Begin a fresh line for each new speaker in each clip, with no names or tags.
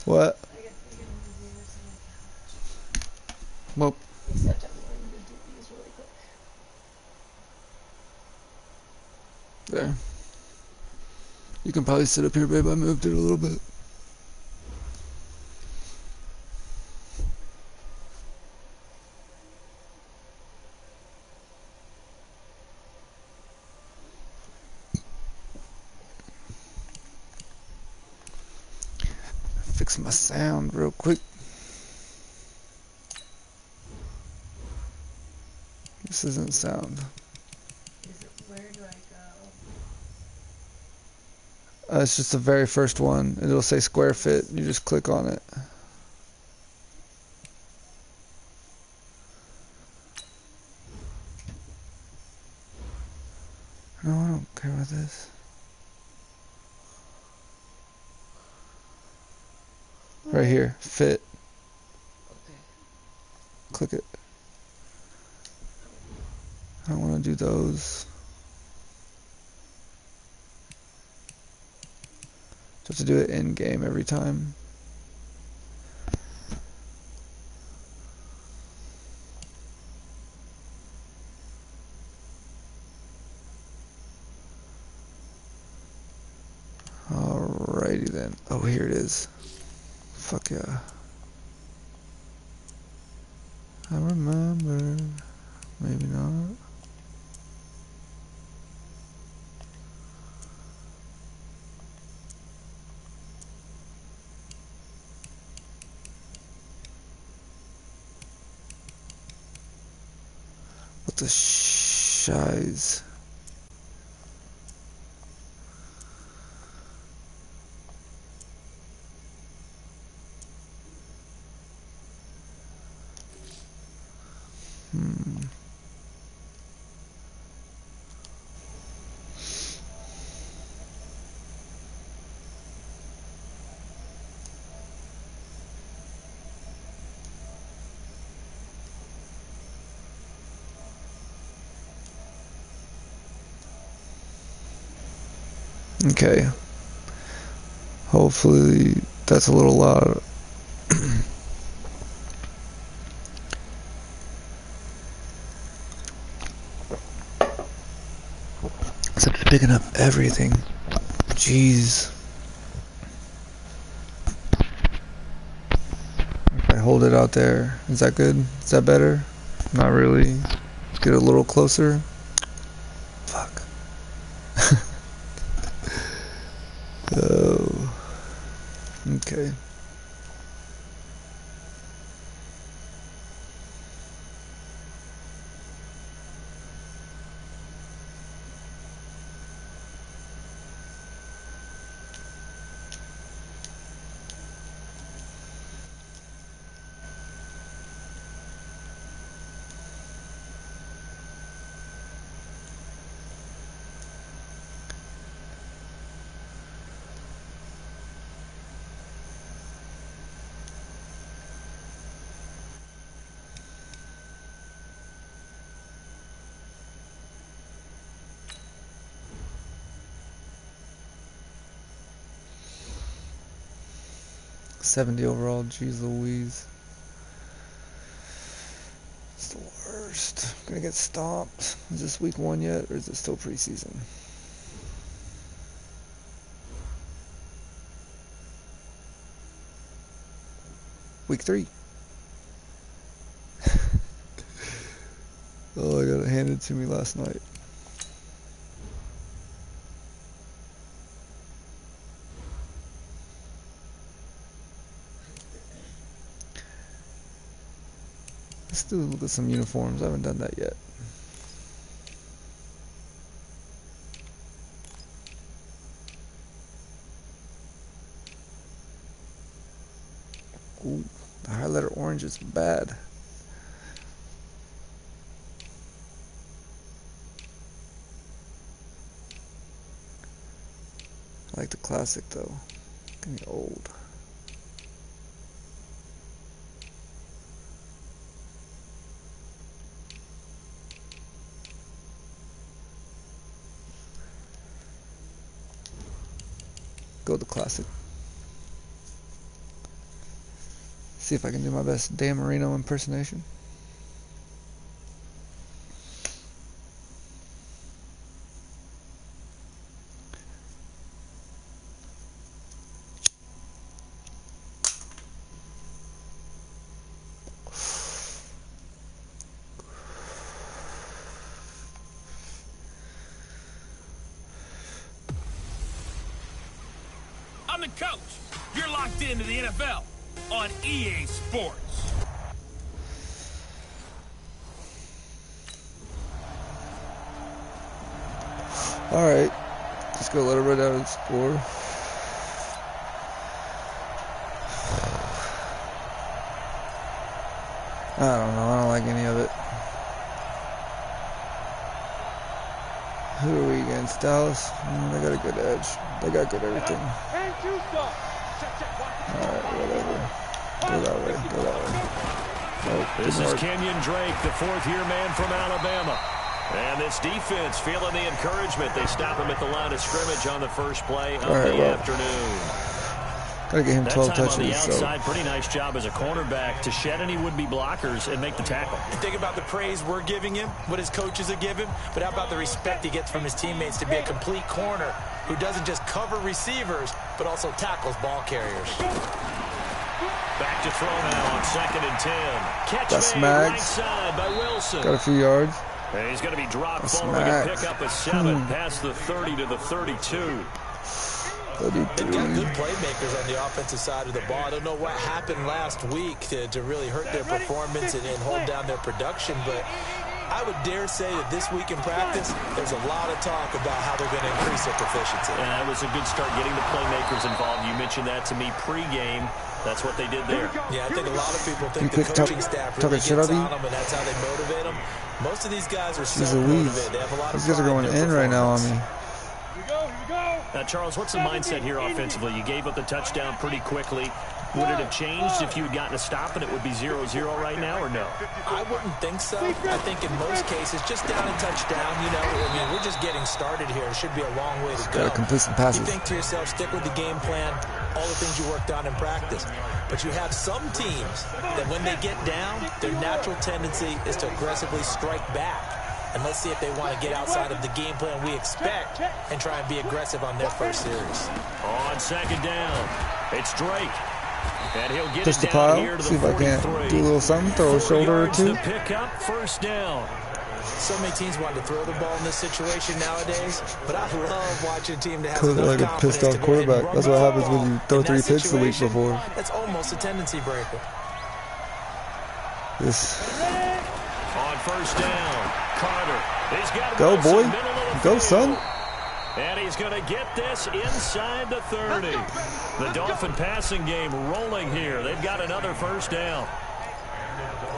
What? Well,
Except I'm going to do these really quick.
there. You can probably sit up here, babe. I moved it a little bit. Fix my sound real quick. This isn't sound.
Where do I go?
It's just the very first one. It'll say square fit. You just click on it. No, I don't care about this. Right here, fit.
Okay.
Click it. I don't want to do those. Just to do it in game every time. Alrighty then. Oh, here it is. Fuck yeah. I remember. Maybe not. What the shiz? Okay. Hopefully that's a little loud. Except it's picking up everything. Jeez. If I hold it out there, is that good? Is that better? Not really. Get a little closer. Fuck. Oh. Okay. $70 overall, jeez Louise. It's the worst. Gonna get stomped. Is this week 1 yet, or is it still preseason? Week 3. Oh, I got it handed to me last night. Let's do look at some uniforms. I haven't done that yet. Ooh, the highlighter orange is bad. I like the classic though. Getting old. Go with the classic. See if I can do my best Dan Marino impersonation.
I'm the coach. You're locked into the NFL on EA Sports.
Alright. Just go let it right out of the score. I don't know. I don't like any of it. Who are we against? Dallas? They got a good edge. They got good everything. Alright, whatever. Go that way. Go that way. Nope,
this is Kenyon Drake, the fourth-year man from Alabama. And this defense feeling the encouragement. They stop him at the line of scrimmage on the first play of the afternoon.
Gotta get him 12 touches.
On the outside, pretty nice job as a cornerback to shed any would-be blockers and make the tackle.
You think about the praise we're giving him, what his coaches are giving, but how about the respect he gets from his teammates to be a complete corner who doesn't just cover receivers, but also tackles ball carriers.
Back to throw now on 2nd and 10. Catch
That's
made right side by Wilson.
Got a few yards.
And he's going to be dropped following a pick-up of 7 past the 30 to the 32.
They've got good playmakers on the offensive side of the ball. I don't know what happened last week to really hurt their performance and hold down their production, but I would dare say that this week in practice, there's a lot of talk about how they're going to increase their proficiency.
And that was a good start getting the playmakers involved. You mentioned that to me pregame. That's what they did there.
Yeah, I think a lot of people think the coaching staff really gets on them, and that's how they motivate them. Most of these guys are self-motivated. They have a lot of pride.
These guys are going in right now on me.
Charles, what's the mindset here offensively? You gave up the touchdown pretty quickly. Would it have changed if you had gotten a stop and it would be 0-0 right now, or no?
I wouldn't think so. I think in most cases, just down and touchdown, you know, I mean, we're just getting started here. It should be a long way to go.
Gotta complete some passes.
You think to yourself, stick with the game plan, all the things you worked on in practice. But you have some teams that when they get down, their natural tendency is to aggressively strike back. And let's see if they want to get outside of the game plan we expect and try and be aggressive on their first series.
On 2nd down, it's Drake. And he'll get
Push
it
the
down
pile.
here to
See
the
if I can't
43.
do a little something. Throw a shoulder or two.
Pick up first down.
So many teams want to throw the ball in this situation nowadays, but I love watching a team that has
Cause they're like a pissed off quarterback. That's what happens when you throw 3 picks the week before.
That's almost a tendency breaker.
This.
On first down, Carter. He's got
Go, boy. Go, son.
And he's going to get this inside the 30. The Dolphin passing game rolling here. They've got another first down.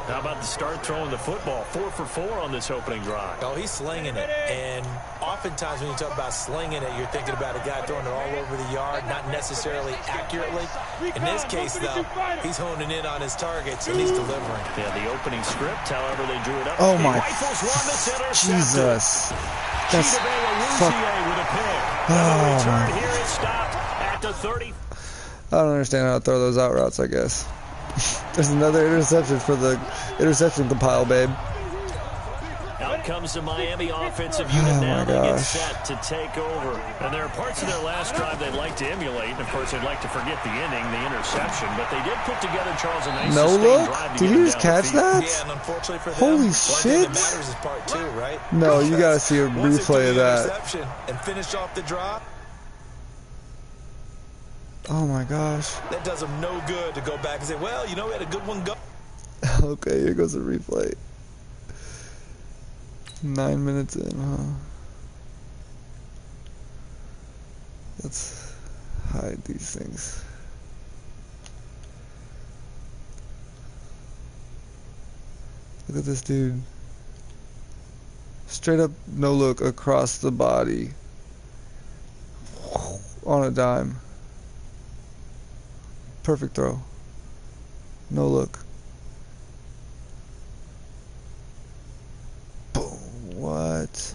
How about the start throwing the football? 4 for 4 on this opening drive.
Oh, he's slinging it. And oftentimes when you talk about slinging it, you're thinking about a guy throwing it all over the yard, not necessarily accurately. In this case, though, he's honing in on his targets, and he's delivering.
Yeah, the opening script, however, they drew it up.
Oh, my.
Jesus.
That's fuck.
With a pick.
Oh,
return here is stopped at the 30.
I don't understand how to throw those out routes, I guess. There's another interception for the interception compile, babe.
Out comes the Miami offensive unit now. They get set to take over. And there are parts of their last drive they'd like to emulate. And, of course, they'd like to forget the inning, the interception. But they did put together, Charles, a nice
no look?
drive.
Did you just catch that?
Yeah, and unfortunately for them,
holy
shit.
shit.
That matters is part 2, right?
No, you got to see a replay of that.
Interception and finish off the drive.
Oh, my gosh.
That does them no good to go back and say, well, you know, we had a good one go.
Okay, here goes the replay. 9 minutes in, huh? Let's hide these things. Look at this dude. Straight up no look across the body. On a dime. Perfect throw. No look. Boom. What?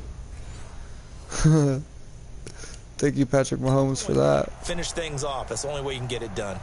Thank you, Patrick Mahomes, for that.
Finish things off. That's the only way you can get it done.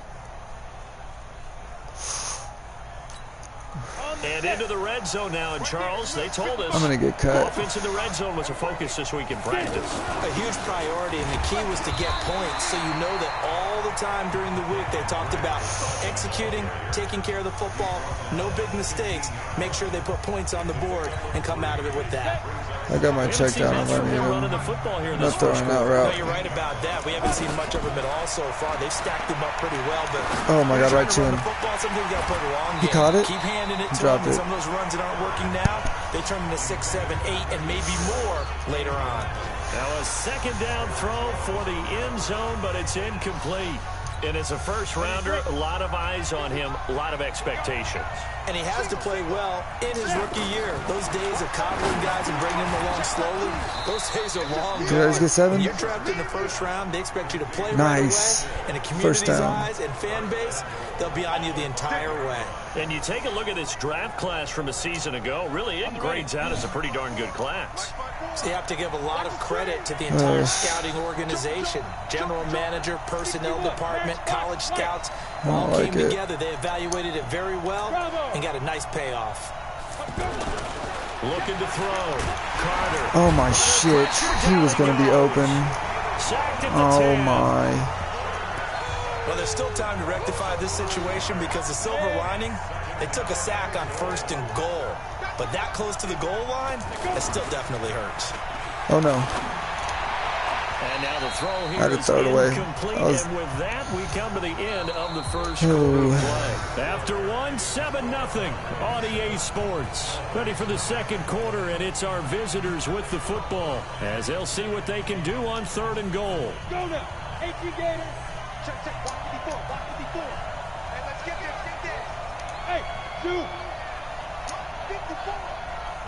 And into the red zone now, and Charles, they told us
I'm going to get cut.
offense in the red zone was a focus this week in practice.
A huge priority, and the key was to get points, so you know that all the time during the week they talked about executing, taking care of the football, no big mistakes, make sure they put points on the board and come out of it with that.
I got my check down on running him. Not throwing out route.
No, you're right about that. We haven't seen much of them at all so far. They've stacked them up pretty well, but
oh my God, right to him.
Something you got to play the long game.
He caught it.
Keep handing it to
Dropped
him.
it.
Some of those runs that aren't working now, they turn into 6, 7, 8, and maybe more later on.
Now a second down throw for the end zone, but it's incomplete. And as a first-rounder, a lot of eyes on him, a lot of expectations.
And he has to play well in his rookie year. Those days of coddling guys and bringing them along slowly, those days are long gone.
Did I just get 7?
When you're drafted in the first round, they expect you to play
nice.
right away. And the
First
community's
down.
eyes and fan base, they'll be on you the entire way.
And you take a look at this draft class from a season ago, really it grades out as a pretty darn good class.
So you have to give a lot of credit to the entire scouting organization. General manager, personnel department, college scouts, all came together. They evaluated it very well and got a nice payoff.
Looking to throw. Carter.
Oh my shit. He was going to be open. Oh my.
Well, there's still time to rectify this situation because the silver lining, they took a sack on 1st and goal. But that close to the goal line, that still definitely hurts.
Oh no.
And now the throw here
I had to
is
throw it away.
incomplete. And with that, we come to the end of the first
Ooh.
quarter of play. After 7-0 on EA Sports. Ready for the second quarter, and it's our visitors with the football as they'll see what they can do on 3rd and goal.
Go now. HG Gators. Check, check. Block 54. Block 54. Hey, let's get this. Get this. Hey, dude. 54.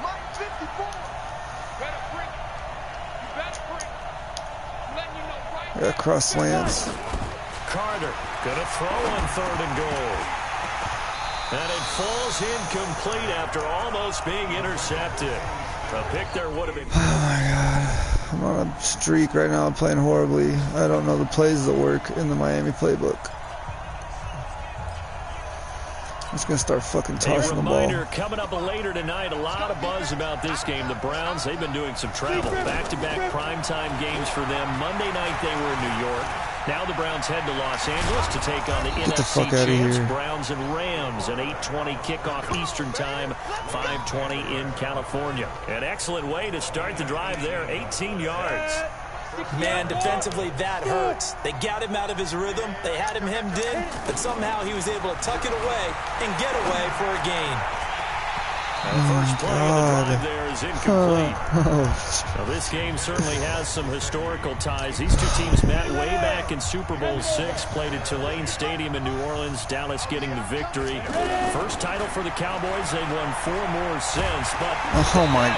Mike 54. Better bring it. You better bring it. I'm letting you know right now.
Yeah, cross slants.
Carter gonna throw on 3rd and goal. And it falls incomplete after almost being intercepted. A pick there would have been.
Oh my God. I'm on a streak right now. I'm playing horribly. I don't know the plays that work in the Miami playbook. I'm just going to start fucking tossing the ball.
A reminder, coming up later tonight, a lot of buzz about this game. The Browns, they've been doing some travel. Back-to-back primetime games for them. Monday night they were in New York. Now the Browns head to Los Angeles to take on the NFC champs, Browns and Rams, an 8:20 kickoff Eastern time, 5:20 in California. An excellent way to start the drive there, 18 yards.
Man, defensively, that hurts. They got him out of his rhythm. They had him hemmed in, but somehow he was able to tuck it away and get away for a gain.
And the first play of the drive there is incomplete. Now, this game certainly has some historical ties. These two teams met way back in Super Bowl VI, played at Tulane Stadium in New Orleans, Dallas getting the victory. First title for the Cowboys. They've won 4 more since, but
oh my,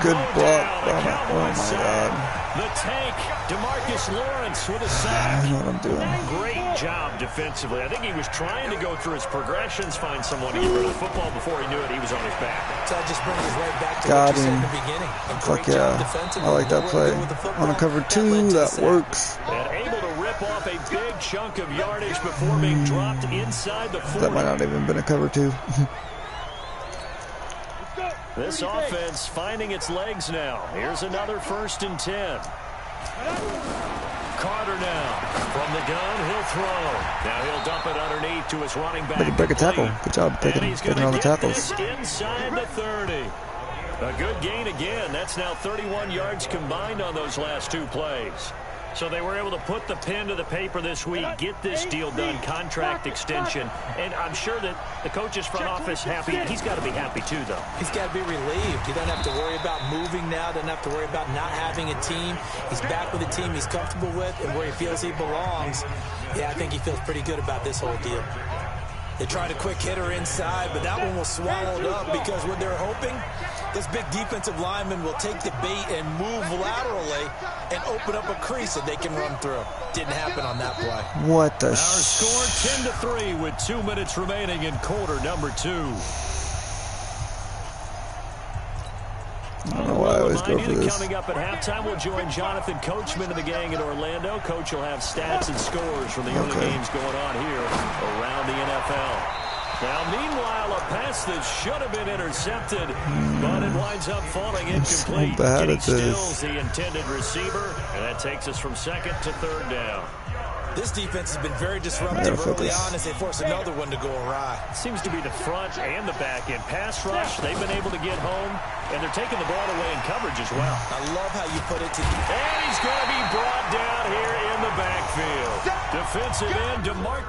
good block. Oh my God.
The tank, DeMarcus Lawrence with a sack.
I know what I'm doing.
Great job defensively. I think he was trying to go through his progressions, find someone to get rid of the football. Before he knew it, he was on his back.
So that just brings us right back to
Got
what you said
him.
in the beginning.
Fuck yeah. I like that play. On a cover 2, that works.
And able to rip off a big chunk of yardage before being dropped inside the 40.
That might not even been a cover 2.
This offense finding its legs now. Here's another 1st and 10. Carter now from the gun, he'll throw. Now he'll dump it underneath to his running back.
Break a tackle. Good job taking all the tackles.
Inside the 30. A good gain again. That's now 31 yards combined on those last 2 plays. So they were able to put the pen to the paper this week, get this deal done, contract extension. And I'm sure that the coach's front office happy. He's got to be happy too, though.
He's got to be relieved. He doesn't have to worry about moving now, doesn't have to worry about not having a team. He's back with a team he's comfortable with and where he feels he belongs. Yeah, I think he feels pretty good about this whole deal. They tried a quick hitter inside, but that one was swallowed up because what they're hoping, this big defensive lineman will take the bait and move laterally and open up a crease that they can run through. Didn't happen on that play.
What the
Our score 10-3 with 2 minutes remaining in quarter number 2.
I don't know why I always go
remind
for
you that
this.
coming up at halftime, we'll join Jonathan Coachman and the gang in Orlando. Coach will have stats and scores from the early games going on here around the NFL. Now, meanwhile, a pass that should have been intercepted, but it winds up falling incomplete.
So bad at
Stills,
this.
the intended receiver, and that takes us from second to third down.
This defense has been very disruptive early on as they force another one to go awry.
It seems to be the front and the back end. Pass rush, they've been able to get home, and they're taking the ball away in coverage as well.
I love how you put it to...
And he's going to be brought down here in the backfield. Defensive end to Mark.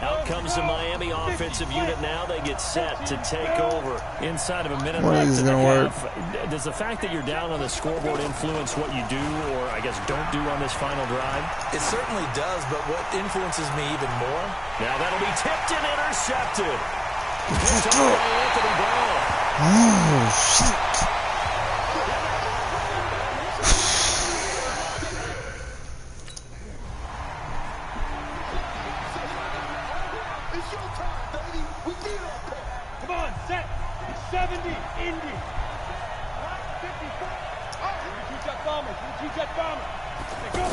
Out comes the Miami offensive unit now. They get set to take over inside of a minute
One of
left
these is
in the
gonna work.
half. Does the fact that you're down on the scoreboard influence what you do or, I guess, don't do on this final drive?
It certainly does, but what influences me even more...
Now that'll be tipped and intercepted. Picked up by Anthony Brown.
Oh, shit.
It's your time, baby. We need our pick. Come on, set. 70, Indy. 54. Two jet bombers. Two jet bombers. Let's go.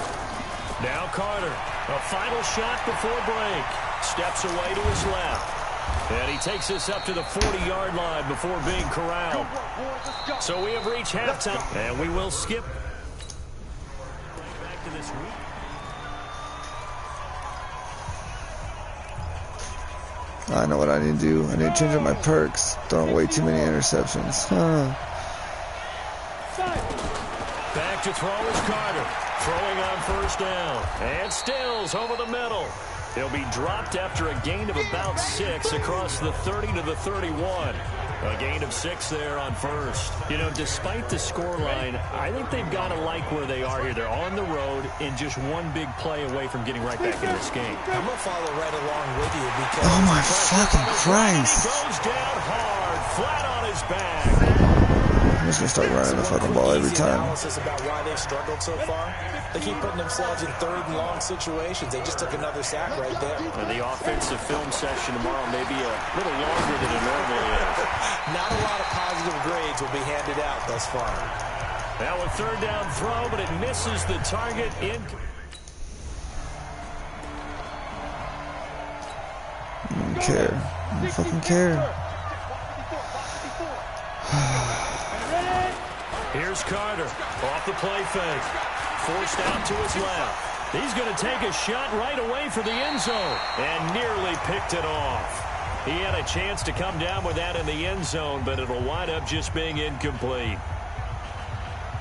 Now Carter, a final shot before break. Steps away to his left. And he takes us up to the 40-yard line before being corralled. So we have reached halftime, and we will skip back to this week.
I know what I need to do. I need to change up my perks. Throwing way too many interceptions.
Back to throw is Carter. Throwing on first down. And Stills over the middle. He'll be dropped after a gain of about 6 across the 30 to the 31. A gain of 6 there on first. You know, despite the scoreline, I think they've got to like where they are here. They're on the road and just one big play away from getting right back in this game.
I'm going to follow right along with you because...
Oh my fucking Christ.
He goes down hard, flat on his back.
I'm just gonna start running the fucking ball every time.
Analysis about why they've struggled so far. They keep putting themselves in third and long situations. They just took another sack right there.
And the offensive film session tomorrow may be a little longer than it normally is.
Not a lot of positive grades will be handed out thus far.
Now a third down throw, but it misses the target in.
I don't care. I don't fucking care.
Here's Carter off the play fake. Forced out to his left. He's going to take a shot right away for the end zone and nearly picked it off. He had a chance to come down with that in the end zone, but it'll wind up just being incomplete.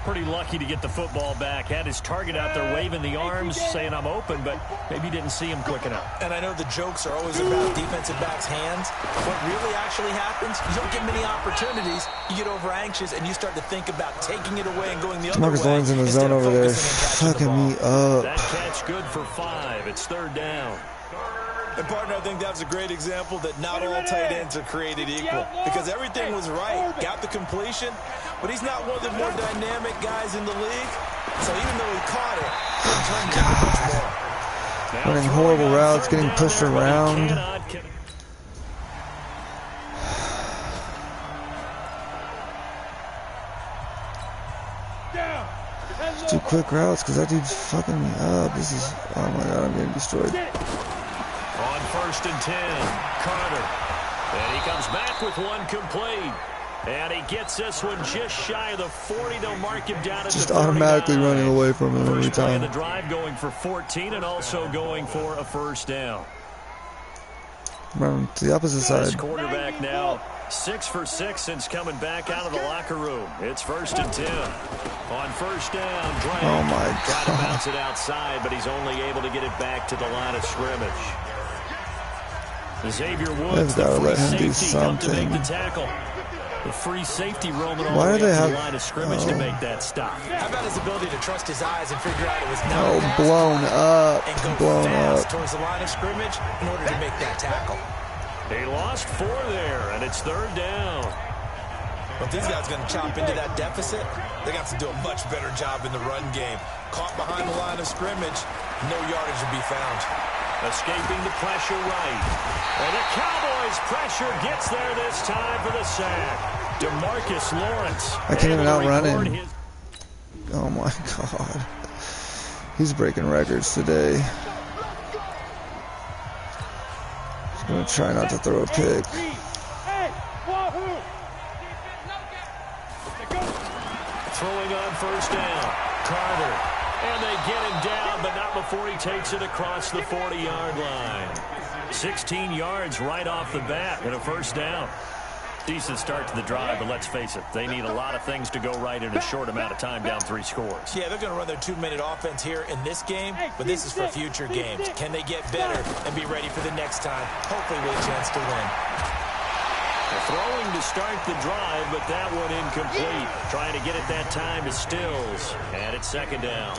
Pretty lucky to get the football back. Had his target out there waving the arms, saying I'm open, but maybe didn't see him quick enough.
And I know the jokes are always about defensive backs' hands. What really actually happens, you don't get many opportunities. You get over anxious, and you start to think about taking it away and going the other
Marcus
way.
Lawrence in the zone over there. Fucking me up.
That catch good for 5. It's third down.
And, partner, I think that's a great example that not all tight ends are created equal. Because everything was right. Got the completion, but he's not one of the more dynamic guys in the league. So even though he caught it, he turned it much more.
Running horrible routes, getting pushed around. Just do quick routes because that dude's fucking me up. This is, oh my god, I'm getting destroyed.
On first and 10, Carter. And he comes back with one complete. And he gets this one just shy of the 40. They'll mark him down at
Just
the 39.
automatically running away from him every
First play of
time.
the drive going for 14 and also going for a first down.
Run to the opposite
This
side.
quarterback now 6 for 6 since coming back out of the locker room. It's first and 10. On first down, Drake.
Oh my
Trying to
god.
bounce it outside, but he's only able to get it back to the line of scrimmage. Xavier Woods,
They've
the
gotta
free
let him do
safety, come to make
something.
the tackle. The free safety roaming all
Why
the
do
way
they
up to the
have-
line of scrimmage to make that stop.
How about his ability to trust his eyes and figure out it was not
Oh,
a pass
blown up.
and go
Blown
fast
up.
towards the line of scrimmage in order to make that tackle.
They lost 4 there, and it's third down.
Well, if these guys are going to chop into that deficit, they got to do a much better job in the run game. Caught behind the line of scrimmage, no yardage to be found.
Escaping the pressure right. And the Cowboys' pressure gets there this time for the sack. DeMarcus Lawrence.
I can't even outrun him. Oh my God. He's breaking records today. He's going to try not to throw a pick.
Throwing on first down. Carter. And they get him down, but not before he takes it across the 40-yard line. 16 yards right off the bat and a first down. Decent start to the drive, but let's face it, they need a lot of things to go right in a short amount of time, down 3 scores.
Yeah, they're going to run their 2-minute offense here in this game, but this is for future games. Can they get better and be ready for the next time, hopefully with a chance to win?
Throwing to start the drive, but that one incomplete. Trying to get it that time to Stills, and it's second down.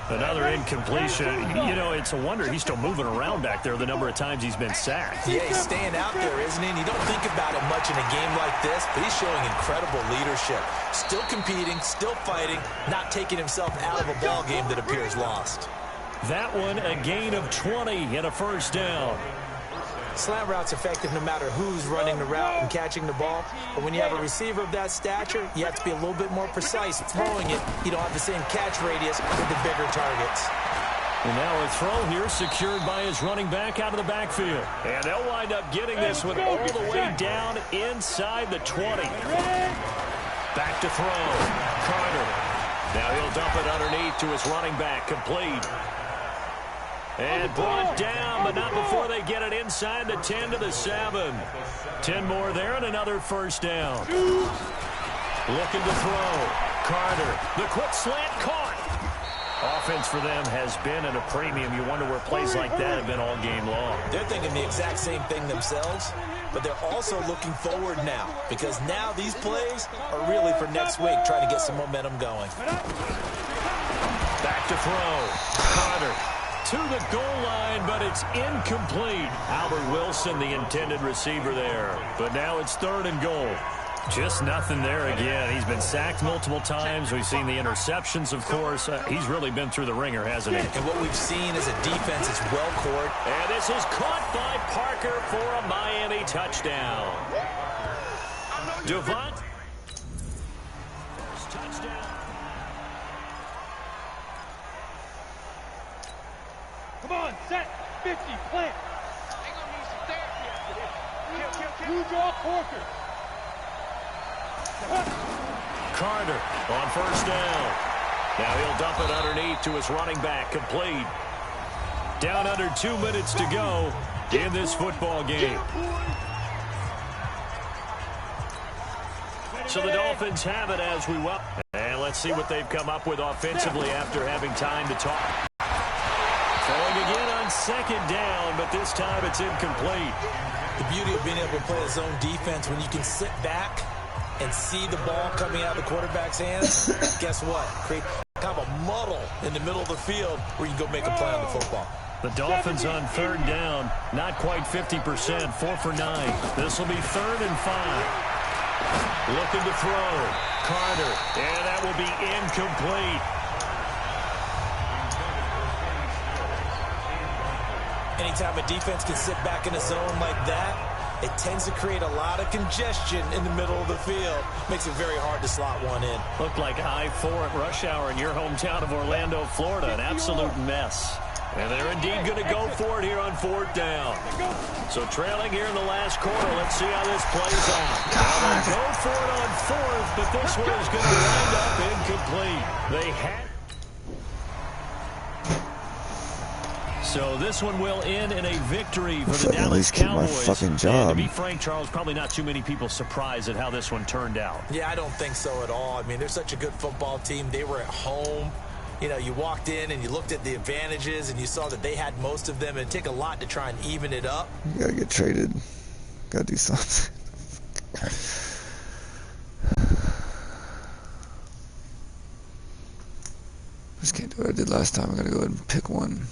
Another incompletion. You know, it's a wonder he's still moving around back there the number of times he's been sacked.
Yeah, he's staying out there, isn't he? And you don't think about it much in a game like this, but he's showing incredible leadership. Still competing, still fighting, not taking himself out of a ball game that appears lost.
That one, a gain of 20 and a first down.
Slant route's effective no matter who's running the route and catching the ball. But when you have a receiver of that stature, you have to be a little bit more precise. Throwing it, you don't have the same catch radius with the bigger targets.
And now a throw here secured by his running back out of the backfield. And they'll wind up getting this one all the way down inside the 20. Back to throw. Carter. Now he'll dump it underneath to his running back. Complete. And brought down, but not before they get it inside the 10 to the 7. 10 more there and another first down. Looking to throw. Carter, the quick slant caught. Offense for them has been at a premium. You wonder where plays like that have been all game long.
They're thinking the exact same thing themselves, but they're also looking forward now, because now these plays are really for next week, trying to get some momentum going.
Back to throw. Carter to the goal line, but it's incomplete. Albert Wilson, the intended receiver there. But now it's 3rd and goal. Just nothing there again. He's been sacked multiple times. We've seen the interceptions, of course. He's really been through the ringer, hasn't he?
And what we've seen is a defense that's well-cored.
And this is caught by Parker for a Miami touchdown. Devont. First touchdown.
Come on, set, 50, plant. They're gonna need some therapy after this. Kill. You draw Porker.
Carter on first down. Now he'll dump it underneath to his running back. Complete. Down under 2 minutes to go in this football game. So the Dolphins have it as we well. And let's see what they've come up with offensively after having time to talk. Throwing again on second down, but this time it's incomplete.
The beauty of being able to play a zone defense, when you can sit back and see the ball coming out of the quarterback's hands, guess what? Create kind of a muddle in the middle of the field where you can go make a play on the football.
The Dolphins on 3rd down, not quite 50%, 4 for 9. This will be 3rd and 5. Looking to throw. Carter, and that will be incomplete.
Anytime a defense can sit back in a zone like that, it tends to create a lot of congestion in the middle of the field. Makes it very hard to slot one in.
Looked like I-4 at rush hour in your hometown of Orlando, Florida. An absolute mess. And they're indeed going to go for it here on 4th down. So trailing here in the last quarter. Let's see how this plays out. They'll go for it on 4th, but this one is going to wind up incomplete. They had... So this one will end in a victory for the Dallas Cowboys.
Fucking job.
And to be frank, Charles, probably not too many people surprised at how this one turned out.
Yeah, I don't think so at all. I mean, they're such a good football team. They were at home. You know, you walked in and you looked at the advantages and you saw that they had most of them. It'd take a lot to try and even it up.
You gotta get traded. Gotta do something. Just can't do what I did last time. I gotta go ahead and pick one.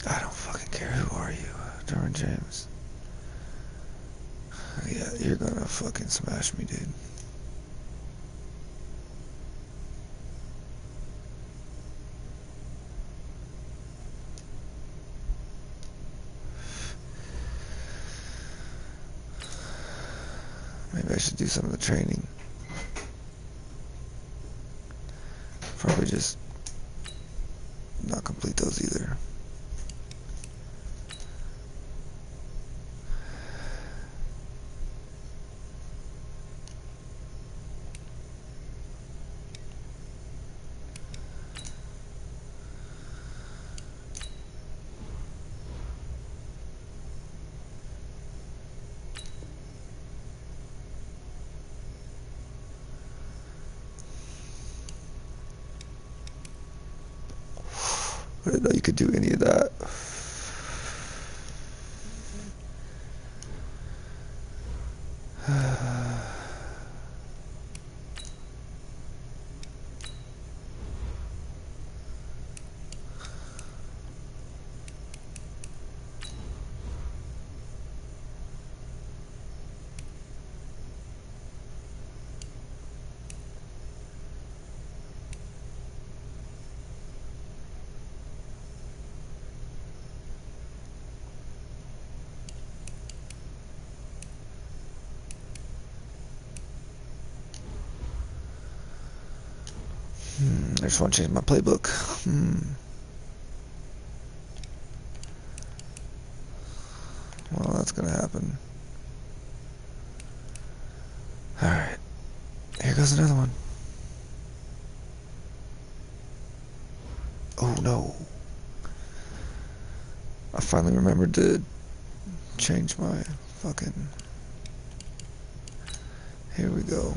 I don't fucking care. Who are you? Derwin James. Yeah, you're gonna fucking smash me, dude. Maybe I should do some of the training. Probably just not complete those either. I didn't know you could do any of that. I just want to change my playbook. Well, that's gonna happen. Alright. Here goes another one. Oh no. I finally remembered to change my fucking... Here we go.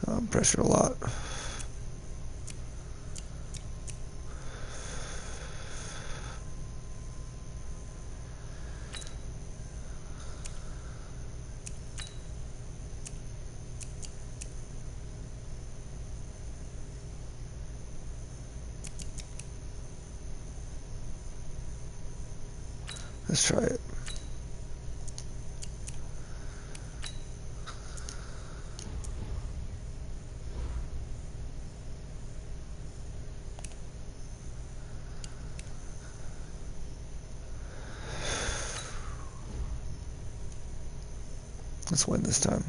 I'm pressured a lot. Let's try it. Let's win this time.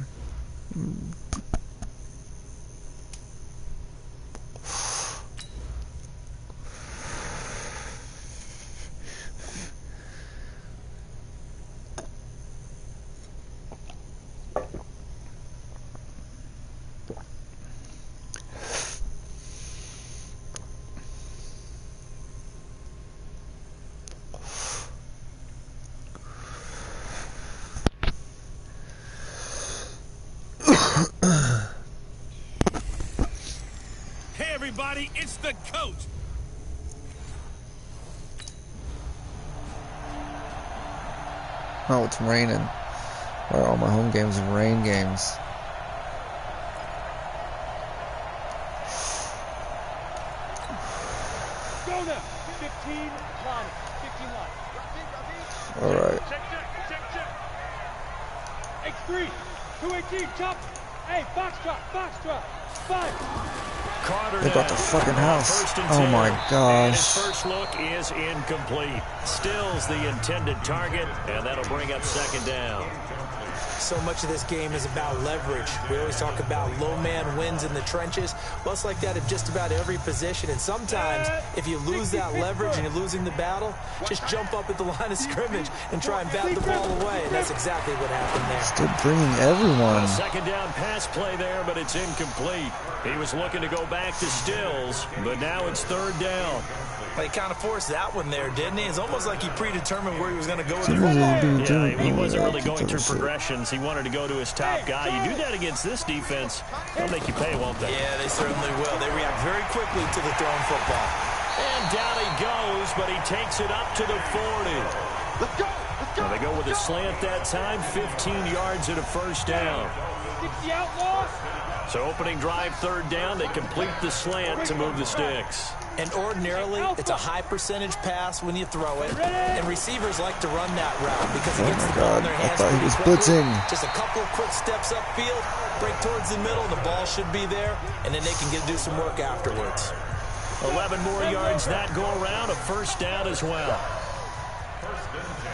Hey, everybody, it's the coach.
Oh, it's raining. All my home games are rain games.
Go now. 15 line. 15 line.
Alright.
X3. 218. Chop. Hey, box drop. 5.
They brought the fucking house. Oh my
And his
gosh.
first look is incomplete. Still's the intended target, and that'll bring up second down.
So much of this game is about leverage. We always talk about low man wins in the trenches. Well, it's like that in just about every position. And sometimes, if you lose that leverage and you're losing the battle, just jump up at the line of scrimmage and try and bat the ball away. And that's exactly what happened there.
Still bringing everyone.
A second down pass play there, but it's incomplete. He was looking to go back to Stills, but now it's third down.
Well, he kind of forced that one there, didn't he? It's almost like he predetermined where he was going to go with the
football. Yeah, he wasn't really going through progressions. He wanted to go to his top guy. You do that against this defense, they'll make you pay, won't they?
Yeah, they certainly will. They react very quickly to the thrown football.
And down he goes, but he takes it up to the 40.
Let's go. Let's go.
Well, they go with a slant that time, 15 yards and a first down.
60 outlaws.
So opening drive, third down, they complete the slant to move the sticks.
And ordinarily, it's a high percentage pass when you throw it. And receivers like to run that route because it gets the ball in their hands.
I thought he was blitzing.
Just a couple of quick steps upfield, break towards the middle, the ball should be there, and then they can do some work afterwards.
11 more yards that go around, a first down as well.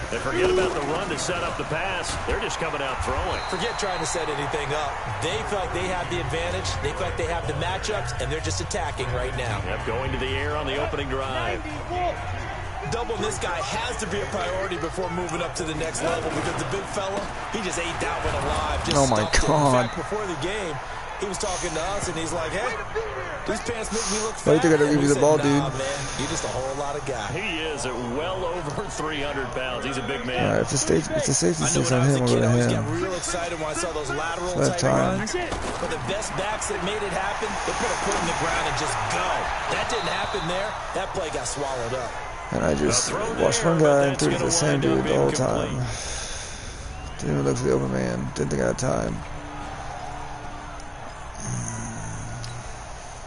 They forget about the run to set up the pass. They're just coming out throwing.
Forget trying to set anything up. They feel like they have the advantage. They feel like they have the matchups, and they're just attacking right now.
Yep, going to the air on the opening drive.
Doubling this guy has to be a priority before moving up to the next level because the big fella, he just ate that one alive. Just
oh, my God.
In fact, before the game, he was talking to us, and he's like, hey, these pants make me look fat.
Why do you think I gotta give you the ball, dude?
Nah, man, you're just a whole lot of guy.
He is at well over 300 pounds. He's a big man.
All right, if the safety sticks on him,
I
we're
always
him.
got real excited when I saw those lateral type runs. But the best backs that made it happen, they put a foot in the ground and just go. That didn't happen there. That play got swallowed up.
And I just watched one guy and threw to the same dude the whole time. Didn't even look for the open man. Didn't think I had time.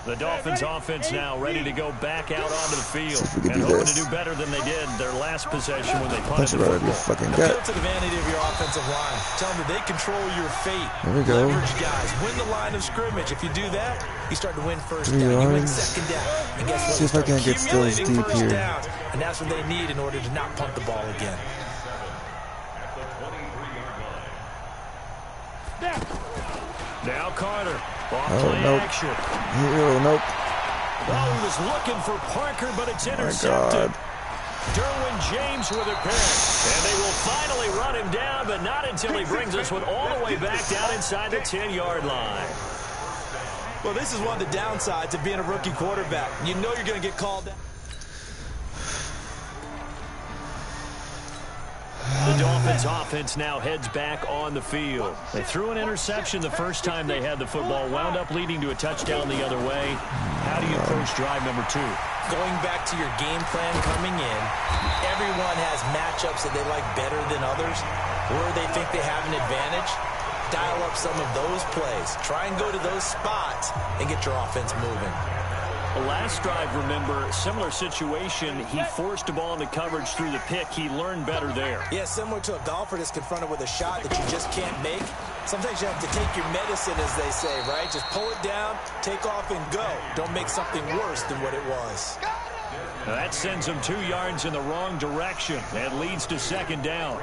The Dolphins offense now ready to go back out onto the field and hoping to do better than they did their last possession when they punted the football.
Appeal to the vanity of your offensive line. Tell them that they control your fate.
There we go.
Leverage guys. Win the line of scrimmage. If you do that, you start to win first
3
down. You win
yards.
second down. And guess what?
See if I can't get Stills deep here.
Downs, and that's what they need in order to not punt the ball again.
Now Carter.
Nope.
Action.
Nope.
Oh, he was looking for Parker, but it's intercepted. Derwin James with a pick. And they will finally run him down, but not until he brings this one all the way back down inside the 10-yard line.
Well, this is one of the downsides of being a rookie quarterback. You know you're going to get called down.
The Dolphins offense now heads back on the field. They threw an interception the first time they had the football, wound up leading to a touchdown the other way. How do you approach drive number 2?
Going back to your game plan coming in, everyone has matchups that they like better than others, or they think they have an advantage. Dial up some of those plays. Try and go to those spots and get your offense moving.
The last drive, remember, similar situation. He forced a ball into coverage through the pick. He learned better there.
Yeah, similar to a golfer that's confronted with a shot that you just can't make. Sometimes you have to take your medicine, as they say, right? Just pull it down, take off, and go. Don't make something worse than what it was.
Now that sends them 2 yards in the wrong direction and leads to second down.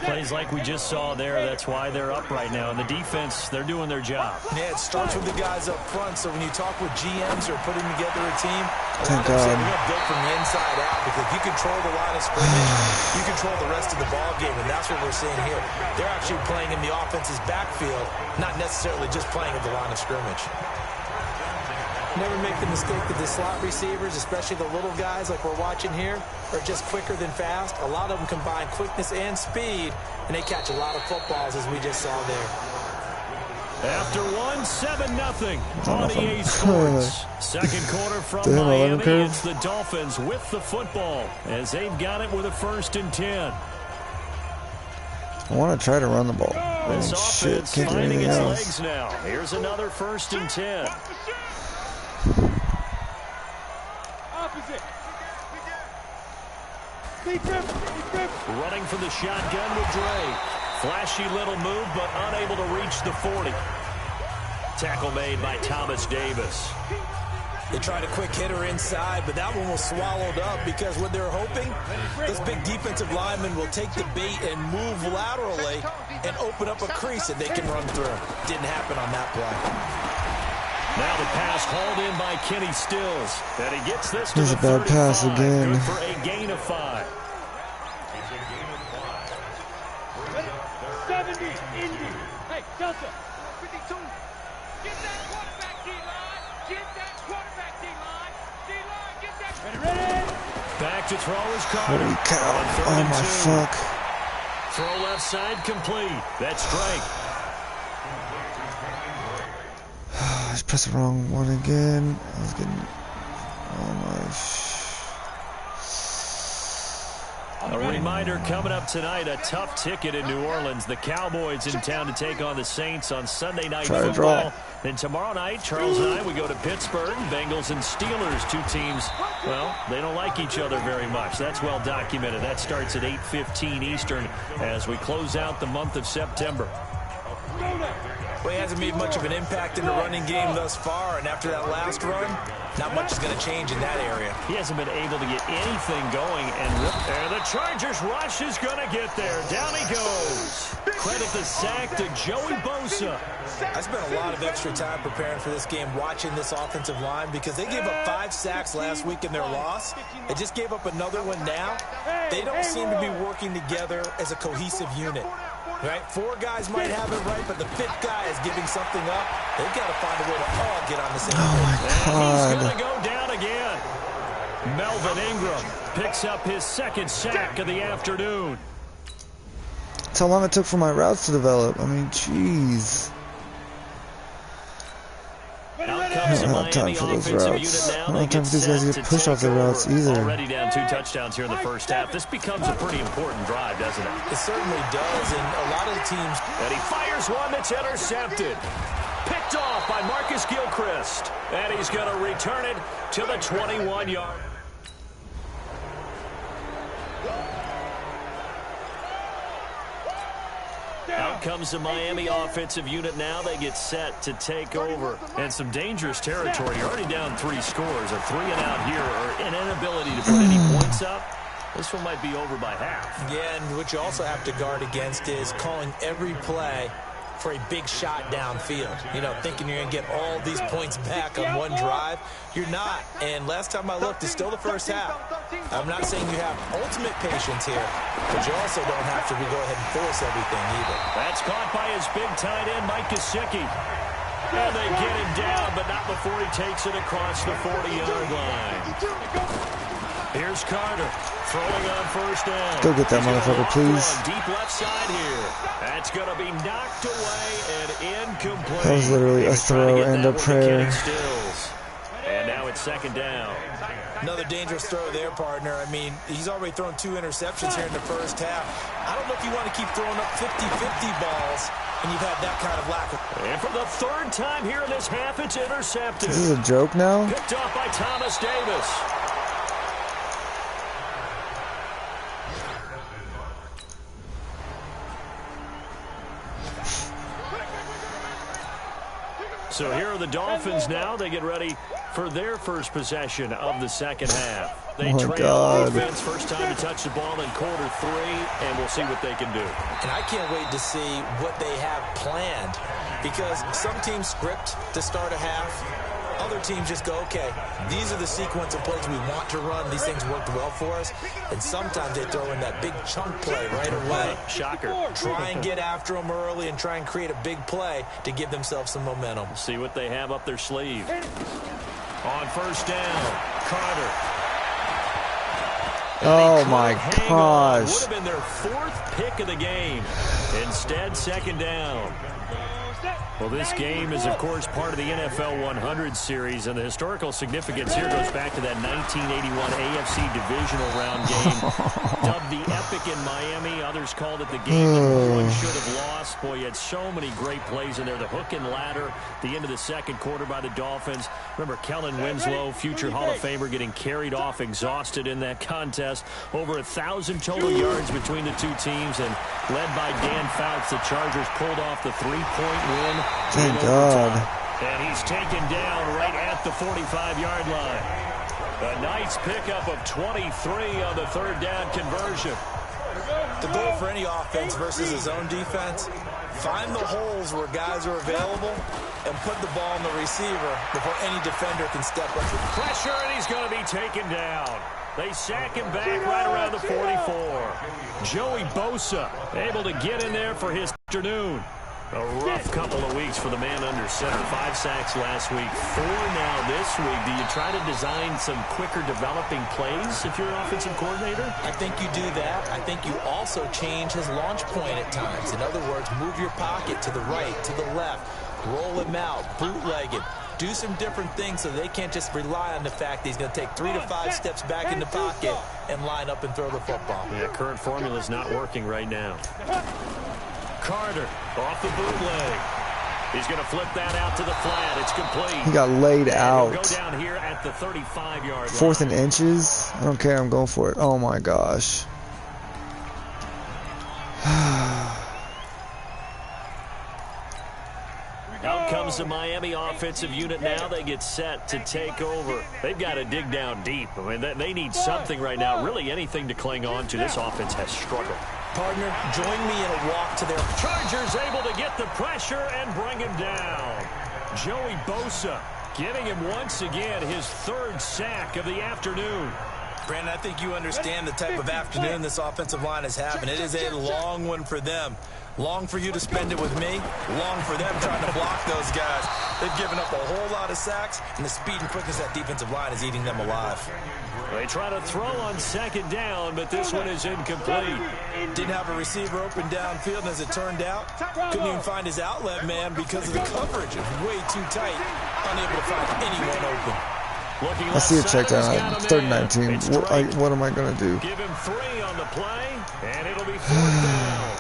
Plays like we just saw there, that's why they're up right now. And the defense, they're doing their job.
Yeah, it starts with the guys up front. So when you talk with GMs who are putting together a team,
Thank God.
We're going to build from the inside out because if you control the line of scrimmage, you control the rest of the ball game, and that's what we're seeing here. They're actually playing in the offense's backfield, not necessarily just playing at the line of scrimmage. Never make the mistake that the slot receivers, especially the little guys like we're watching here, are just quicker than fast. A lot of them combine quickness and speed, and they catch a lot of footballs, as we just saw there.
After 7-0 on EA Sports. Second quarter from Miami. It's the Dolphins with the football as they've got it with a 1st and 10.
I want to try to run the ball.
This offense
can't do
finding
anything
its
else.
legs now. Here's another 1st and 10.
Opposite.
Running for the shotgun with Drake. Flashy little move, but unable to reach the 40. Tackle made by Thomas Davis.
They tried a quick hitter inside, but that one was swallowed up because what they're hoping, this big defensive lineman will take the bait and move laterally and open up a crease that they can run through. Didn't happen on that play.
Now the pass hauled in by Kenny Stills. And he gets this to
There's
the
a bad
35.
pass again.
Good for a gain of 5.
70, Indy. Hey, Delta. 52. Get that quarterback, D-line. Get that quarterback, D-line. D-line, get that. Ready.
Back to throw is Carter.
Holy cow.
On 3rd
Oh
and
my
2.
fuck.
Throw left side complete. That's Drake.
I just pressed the wrong one again. I was getting... Oh my...
A reminder coming up tonight, a tough ticket in New Orleans. The Cowboys in town to take on the Saints on Sunday Night Football. Then tomorrow night, Charles and I, we go to Pittsburgh. Bengals and Steelers, 2 teams, well, they don't like each other very much. That's well documented. That starts at 8:15 Eastern as we close out the month of September.
Well, he hasn't made much of an impact in the running game thus far, and after that last run, not much is going to change in that area.
He hasn't been able to get anything going, and the Chargers rush is going to get there. Down he goes. Credit the sack to Joey Bosa.
I spent a lot of extra time preparing for this game, watching this offensive line, because they gave up 5 sacks last week in their loss. They just gave up another one now. They don't seem to be working together as a cohesive unit. Right? 4 guys might have it right, but the 5th guy is giving something up. They've got to find a way to all get on the same page.
Oh my
He's
god.
going to go down again. Melvin Ingram picks up his 2nd sack of the afternoon.
That's how long it took for my routes to develop. I mean, jeez.
Out
I
comes the
don't have time
Miami
for those
offensive
routes.
unit
I
now.
don't
They
have time
get
for these guys to
set
get pushed
to
off the
take
routes
over.
either.
Already down 2 touchdowns here in the first half. This becomes a pretty important drive, doesn't it?
It certainly does, and a lot of the teams...
And he fires one that's intercepted. Picked off by Marcus Gilchrist. And he's going to return it to the 21-yard. Out comes the Miami offensive unit now. They get set to take over. And some dangerous territory. You're already down 3 scores. A 3 and out here, or an inability to put any points up. This one might be over by half.
Yeah, and what you also have to guard against is calling every play for a big shot downfield. You know, thinking you're going to get all these points back on one drive. You're not. And last time I looked, it's still the first half. I'm not saying you have ultimate patience here, but you also don't have to go ahead and force everything either.
That's caught by his big tight end, Mike Gesicki. And they get him down, but not before he takes it across the 40-yard line. Here's Carter, throwing on 1st down.
Go get that motherfucker, please.
Deep left side here. That's going to be knocked away and incomplete.
That was literally a throw and a prayer.
And now it's 2nd down.
Another dangerous throw there, partner. I mean, he's already thrown 2 interceptions here in the first half. I don't know if you want to keep throwing up 50-50 balls when you've had that kind of lack of...
And for the 3rd time here in this half, it's intercepted.
This is a joke now?
Picked off by Thomas Davis. So here are the Dolphins now. They get ready for their first possession of the 2nd half. They trail offense, first time to touch the ball in quarter 3, and we'll see what they can do.
And I can't wait to see what they have planned, because some teams script to start a half. Other teams just go, okay, these are the sequence of plays we want to run. These things worked well for us. And sometimes they throw in that big chunk play right away.
Shocker.
Try and get after them early and try and create a big play to give themselves some momentum.
See what they have up their sleeve. On 1st down, Carter.
Oh my gosh.
Would have been their 4th pick of the game. Instead, 2nd down. Well, this game is, of course, part of the NFL 100 series, and the historical significance here goes back to that 1981 AFC divisional round game. Dubbed the Epic in Miami. Others called it the game that no one should have lost. Boy, you had so many great plays in there. The hook and ladder, the end of the 2nd quarter by the Dolphins. Remember Kellen Winslow, future Hall of Famer, getting carried off exhausted in that contest. Over 1,000 total yards between the 2 teams, and led by Dan Fouts, the Chargers pulled off the 3-point win.
Thank God.
And he's taken down right at the 45-yard line. A nice pickup of 23 on the 3rd down conversion.
The goal for any offense versus his own defense, find the holes where guys are available and put the ball in the receiver before any defender can step up.
Pressure, and he's going to be taken down. They sack him back right around the 44. Joey Bosa able to get in there for his afternoon. A rough couple of weeks for the man under center. 5 sacks last week, 4 now this week. Do you try to design some quicker developing plays if you're an offensive coordinator?
I think you do that. I think you also change his launch point at times. In other words, move your pocket to the right, to the left, roll him out, bootleg him. Do some different things so they can't just rely on the fact that he's going to take 3 to 5 steps back in the pocket and line up and throw the football.
Yeah, current formula is not working right now. Carter off the bootleg. He's going to flip that out to the flat. It's complete.
He got laid out.
Go down here at the 35-yard line.
4th and inches. I don't care. I'm going for it. Oh my gosh.
Out comes the Miami offensive unit now. They get set to take over. They've got to dig down deep. I mean, they need something right now. Really anything to cling on to. This offense has struggled.
Partner, join me in a walk to their...
Chargers able to get the pressure and bring him down. Joey Bosa getting him once again his 3rd sack of the afternoon.
Brandon, I think you understand the type of afternoon this offensive line is having. It is a long one for them. Long for you to spend it with me. Long for them trying to block those guys. They've given up a whole lot of sacks, and the speed and quickness of that defensive line is eating them alive.
They try to throw on 2nd down, but this one is incomplete.
Didn't have a receiver open downfield, and as it turned out, couldn't even find his outlet man because of the coverage. It was way too tight. Unable to find anyone open.
I see a check down on 3rd and 19. What am I going to do?
Give him 3 on the play, and it'll be 4th down.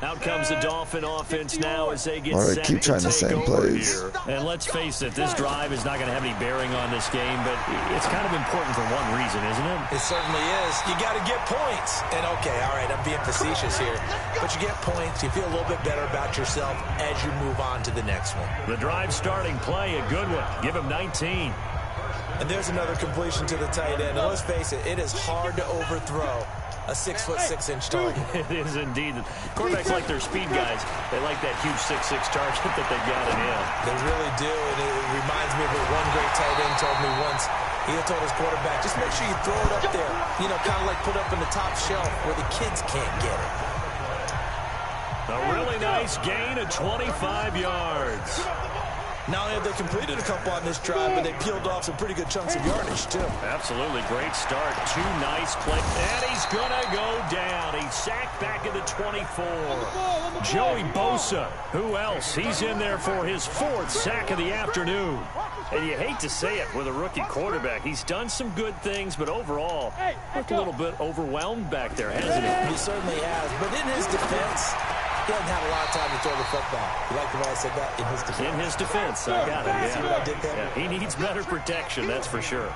Out comes the Dolphin offense now as they get set
keep trying
to
the
take
same
over
plays.
here. And let's face it, this drive is not going to have any bearing on this game, but it's kind of important for one reason, isn't it?
It certainly is. You got to get points. And okay, all right, I'm being facetious here, but you get points. You feel a little bit better about yourself as you move on to the next one.
The drive starting play, a good one. Give him 19.
And there's another completion to the tight end. And let's face it, it is hard to overthrow a 6'6" target.
It is indeed. Quarterbacks like their speed guys. They like that huge 6'6" target that they've got in him.
They really do, and it reminds me of what one great tight end told me once. He told his quarterback, just make sure you throw it up there. You know, kind of like put up in the top shelf where the kids can't get it.
A really nice gain of 25 yards.
Not only have they completed a couple on this drive, but they peeled off some pretty good chunks of yardage, too.
Absolutely. Great start. 2 nice plays. And he's going to go down. He's sacked back at the 24. Joey Bosa. Who else? He's in there for his 4th sack of the afternoon. And you hate to say it with a rookie quarterback. He's done some good things, but overall, looked a little bit overwhelmed back there, hasn't he?
He certainly has. But in his defense, he hasn't had a lot of time to throw the football. You like the way I said that? In his defense.
In his defense. I got it. Yeah.
See what I did there?
Yeah, he needs better protection, that's for sure.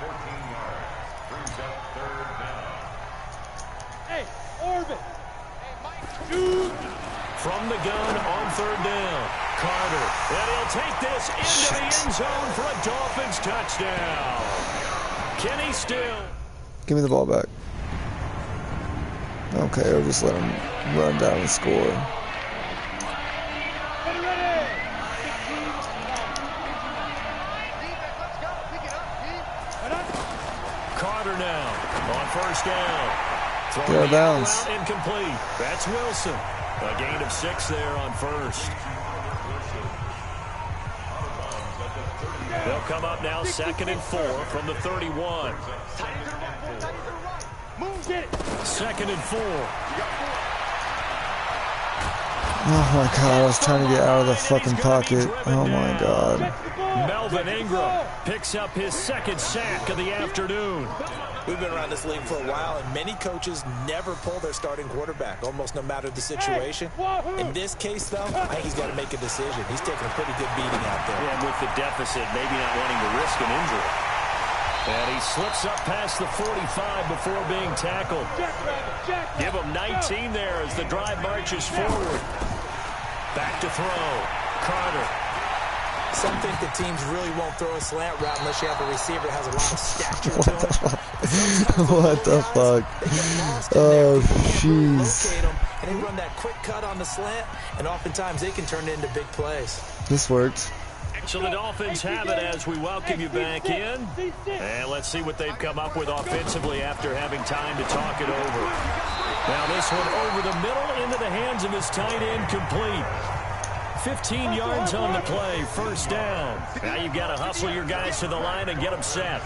Hey, Orbit.
From the gun on 3rd down. Carter. And he'll take this into the end zone for a Dolphins touchdown. Kenny Still.
Give me the ball back. Okay, I'll just let him run down and score.
Carter now on 1st down.
Get out of bounds.
Incomplete. That's Wilson. A gain of 6 there on 1st. They'll come up now 2nd and 4 from the 31. 2nd and 4.
Oh my god, I was trying to get out of the fucking pocket. Oh my god.
Melvin Ingram picks up his 2nd sack of the afternoon.
We've been around this league for a while, and many coaches never pull their starting quarterback, almost no matter the situation. In this case, though, I think he's got to make a decision. He's taking a pretty good beating out there.
Yeah, and with the deficit, maybe not wanting to risk an injury. And he slips up past the 45 before being tackled. Give him 19 there as the drive marches forward. Back to throw. Carter.
Some think that teams really won't throw a slant route unless you have a receiver that has a lot of stature to him.
What the fuck? Oh, jeez.
And they run that quick cut on the slant, and oftentimes they can turn it into big plays.
This worked.
So the Dolphins have it as we welcome you back in. And let's see what they've come up with offensively after having time to talk it over. Now this one over the middle into the hands of his tight end, complete. 15 yards on the play, first down. Now you've got to hustle your guys to the line and get them set.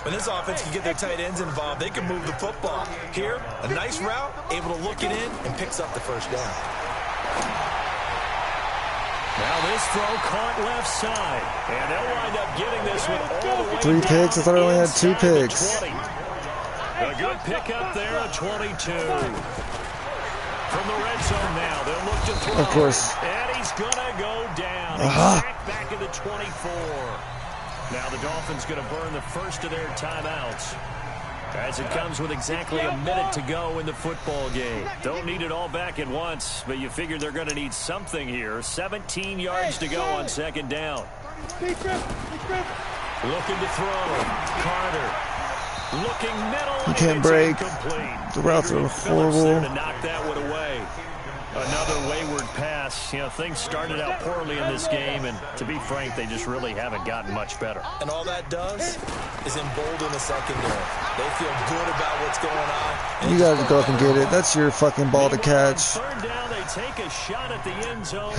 When this offense can get their tight ends involved, they can move the football. Here, a nice route, able to look it in, and picks up the first down.
Now this throw caught left side. And they'll wind up getting this one all the way
3 picks? I thought I only had 2
inside the
picks.
20. A good pick up there, a 22. From the red zone now, they'll look to throw.
Of course.
And he's going to go down. Back at the 24. Now the Dolphins going to burn the first of their timeouts, as it comes with exactly a minute to go in the football game. Don't need it all back at once, but you figure they're going to need something here. 17 yards to go on second down. Looking to throw. Carter. Looking middle.
He can't break.
Incomplete.
The routes are horrible.
To knock that one away. Another wayward pass. You know, things started out poorly in this game, and to be frank, they just really haven't gotten much better.
And all that does is embolden the secondary. They feel good about what's going on.
You gotta go up and get it. That's your fucking ball to catch.
Third down, they take a shot at the end zone.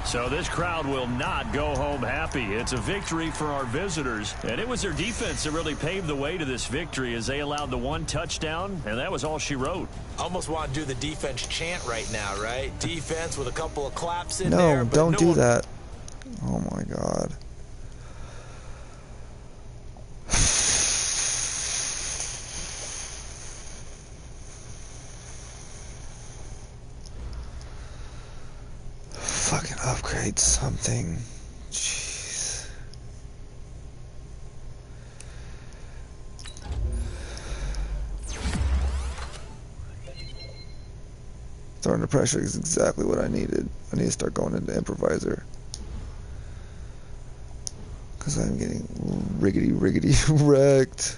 So this crowd will not go home happy. It's a victory for our visitors, and it was their defense that really paved the way to this victory as they allowed the 1 touchdown, and that was all she wrote.
Almost want to do the defense chant right now, right? Defense with a couple of claps in there.
No, don't do that. Oh my God. Fucking upgrade something. Jeez. Throwing the pressure is exactly what I needed. I need to start going into improviser, because I'm getting riggedy wrecked.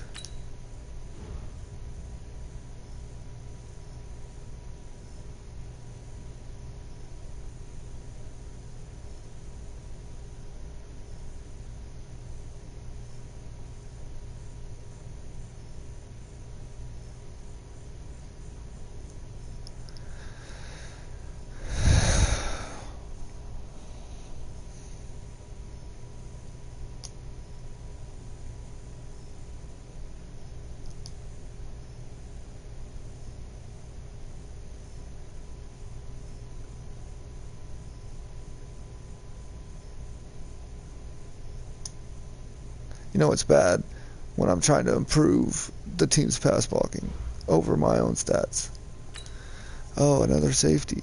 You know it's bad when I'm trying to improve the team's pass blocking over my own stats. Oh, another safety.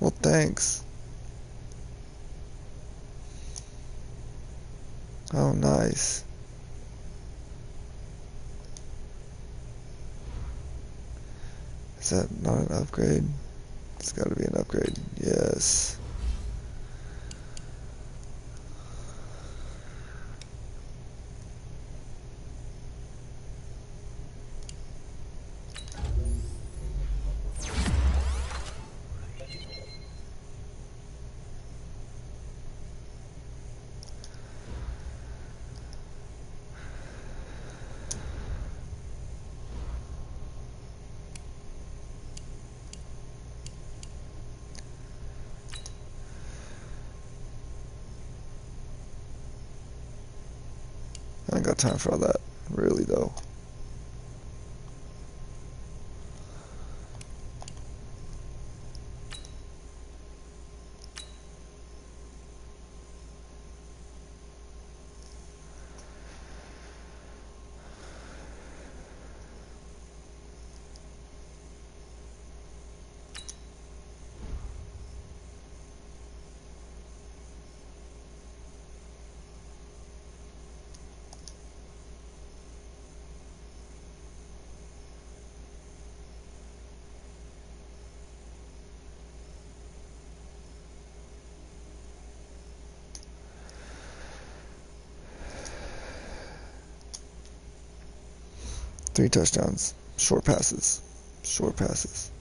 Well, thanks. Oh, nice. Is that not an upgrade? It's got to be an upgrade. Yes. I ain't got time for all that. Really, though. Three touchdowns. Short passes. Short passes.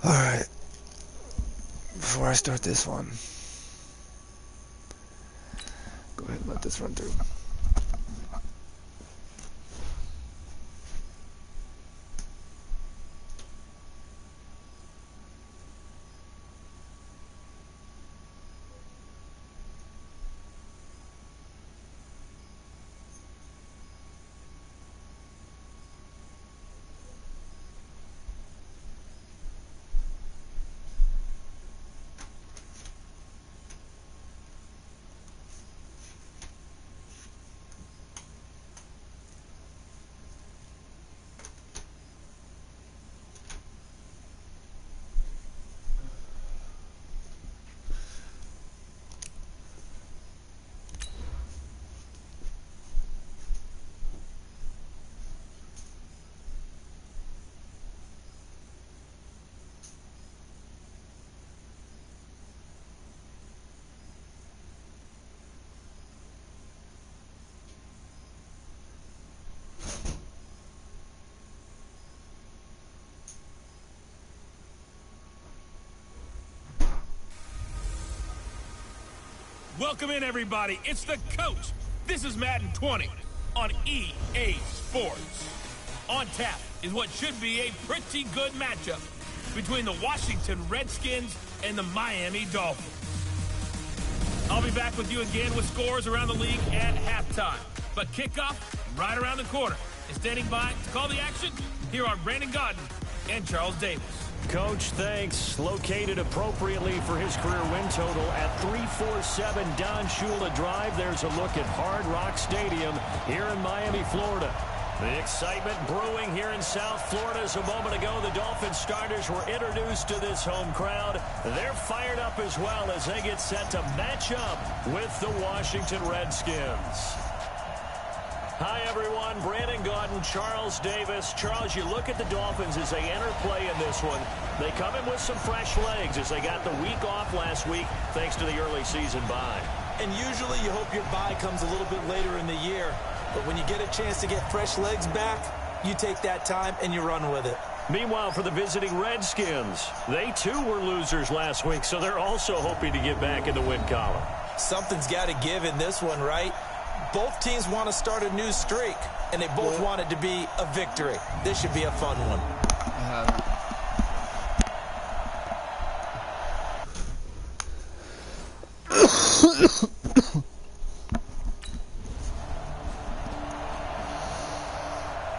Alright, before I start this one, go ahead and let this run through.
Welcome in, everybody. It's the coach. This is Madden 20 on EA Sports. On tap is what should be a pretty good matchup between the Washington Redskins and the Miami Dolphins. I'll be back with you again with scores around the league at halftime. But kickoff right around the corner. And standing by to call the action, here are Brandon Godden and Charles Davis.
Coach, thanks. Located appropriately for his career win total at 347 Don Shula Drive. There's a look at Hard Rock Stadium here in Miami, Florida. The excitement brewing here in South Florida. As a moment ago, the Dolphins starters were introduced to this home crowd. They're fired up as well as they get set to match up with the Washington Redskins. Hi, everyone. Brandon Godden, Charles Davis. Charles, you look at the Dolphins as they enter play in this one. They come in with some fresh legs as they got the week off last week thanks to the early season bye.
And usually you hope your bye comes a little bit later in the year. But when you get a chance to get fresh legs back, you take that time and you run with it.
Meanwhile, for the visiting Redskins, they too were losers last week, so they're also hoping to get back in the win column.
Something's got to give in this one, right? Both teams want to start a new streak, and they both want it to be a victory. This should be a fun one.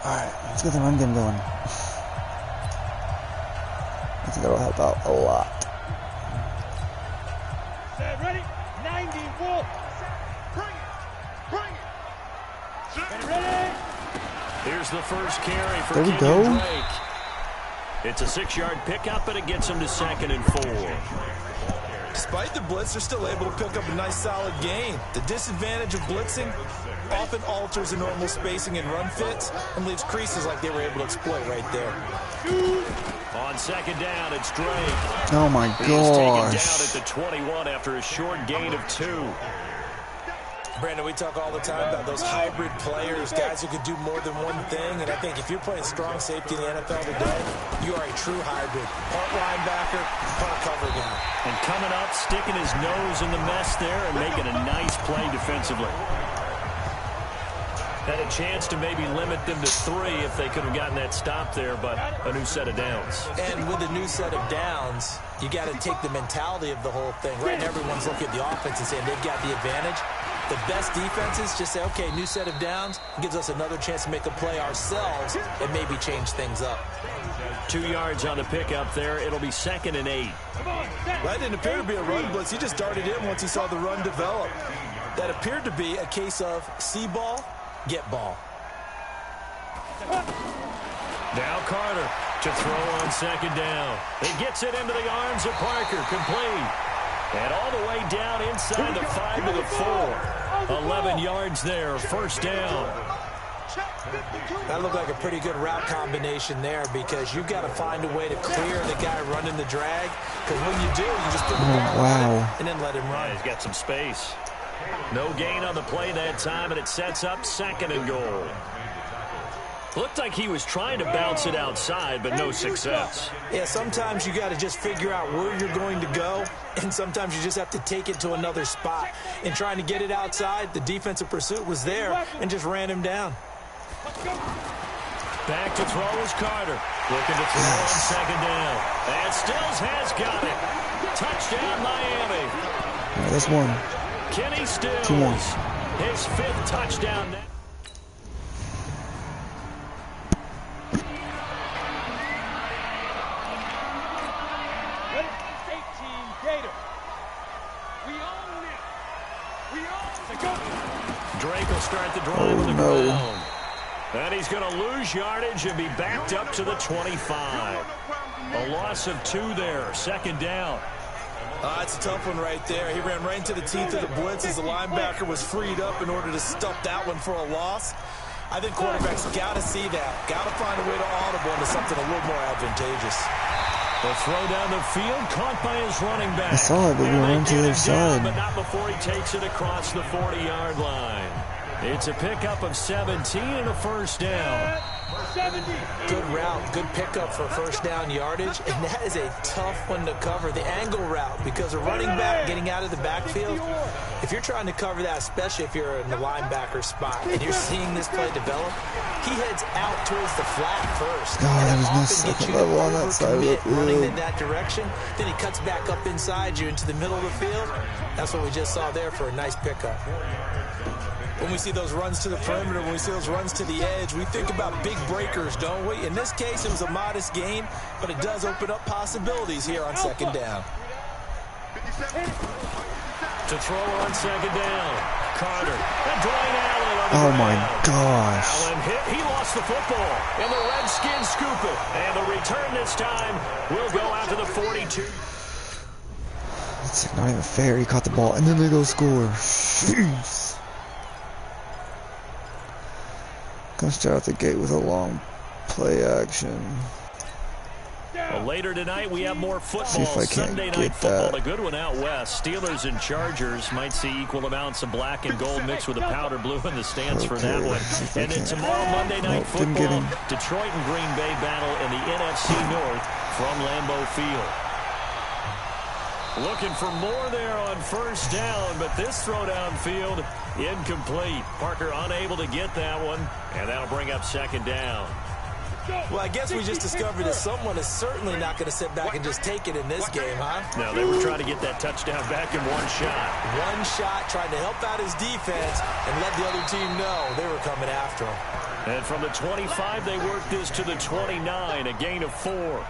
Alright, let's get the run game going. I think that'll help out a lot.
Ready? 90 Wolf. Bring it. Bring it. Ready?
Here's the first carry for
There we
Kenyon
go.
Drake. It's a 6-yard pickup, and it gets them to 2nd and 4.
Despite the blitz, they're still able to pick up a nice, solid gain. The disadvantage of blitzing often alters the normal spacing and run fits and leaves creases like they were able to exploit right there.
On 2nd down, it's Drake.
Oh, my
He's taken down
gosh.
at the 21 after a short gain of 2.
Brandon, we talk all the time about those hybrid players, guys who can do more than one thing, and I think if you're playing strong safety in the NFL today, you are a true hybrid. Part linebacker, part cover guy.
And coming up, sticking his nose in the mess there and making a nice play defensively. Had a chance to maybe limit them to 3 if they could have gotten that stop there, but a new set of downs.
And with a new set of downs, you got to take the mentality of the whole thing. Right now, everyone's looking at the offense and saying they've got the advantage. The best defenses just say, okay, new set of downs, gives us another chance to make a play ourselves and maybe change things up.
2 yards on the pickup there. It'll be 2nd and 8.
That didn't appear to be a run blitz. He just darted in once he saw the run develop. That appeared to be a case of see ball, get ball.
Now Carter to throw on 2nd down. He gets it into the arms of Parker, complete. And all the way down inside the 5 to the 4. 11 yards there, 1st down.
That looked like a pretty good route combination there because you've got to find a way to clear the guy running the drag. Because when you do, you just put the ball
wow.
and then let him run.
Yeah, he's got some space. No gain on the play that time, and it sets up 2nd and goal. Looked like he was trying to bounce it outside, but no success.
Yeah, sometimes you got to just figure out where you're going to go, and sometimes you just have to take it to another spot. In trying to get it outside, the defensive pursuit was there and just ran him down.
Back to throw is Carter. Looking to throw on 2nd down. And Stills has got it. Touchdown, Miami.
All right, that's 1.
Kenny Stills.
2 more.
His 5th touchdown now. Drake will start the drive on the ground. And he's going to lose yardage and be backed up to the 25. A loss of 2 there, 2nd down.
It's a tough one right there. He ran right into the teeth of the blitz as the linebacker was freed up in order to stuff that one for a loss. I think quarterbacks got to see that. Got to find a way to audible into something a little more advantageous.
The throw down the field, caught by his running back.
I saw it, but we went to the other side.
But not before he takes it across the 40-yard line. It's a pickup of 17 and a 1st down.
Good route, good pickup for 1st down yardage, and that is a tough one to cover, the angle route, because a running back getting out of the backfield, if you're trying to cover that, especially if you're in the linebacker spot, and you're seeing this play develop, he heads out towards the flat first.
God, there was no second level on that side of the field.
Running in that direction, then he cuts back up inside you into the middle of the field. That's what we just saw there for a nice pickup. When we see those runs to the perimeter, when we see those runs to the edge, we think about big breakers, don't we? In this case, it was a modest gain, but it does open up possibilities here on 2nd down.
To throw on 2nd down, Carter. And Dwayne Allen on the
Oh, my
ground.
gosh.
Allen hit. He lost the football. And the Redskins scoop it. And the return this time will go out to the 42.
It's like not even fair. He caught the ball, and then they go score. Jeez. Gonna start out the gate with a long play action.
Well, later tonight, we have more football.
See if I can't
Sunday
get
night football,
that.
a good one out west. Steelers and Chargers might see equal amounts of black and gold mixed with the powder blue in the stands for that one. And then tomorrow, Monday night football, Detroit and Green Bay battle in the NFC North from Lambeau Field. Looking for more there on 1st down, but this throw downfield incomplete. Parker unable to get that one, and that'll bring up 2nd down.
Well, I guess we just discovered that someone is certainly not going to sit back and just take it in this game, huh?
No, they were trying to get that touchdown back in one shot.
One shot, trying to help out his defense and let the other team know they were coming after him.
And from the 25, they worked this to the 29, a gain of 4.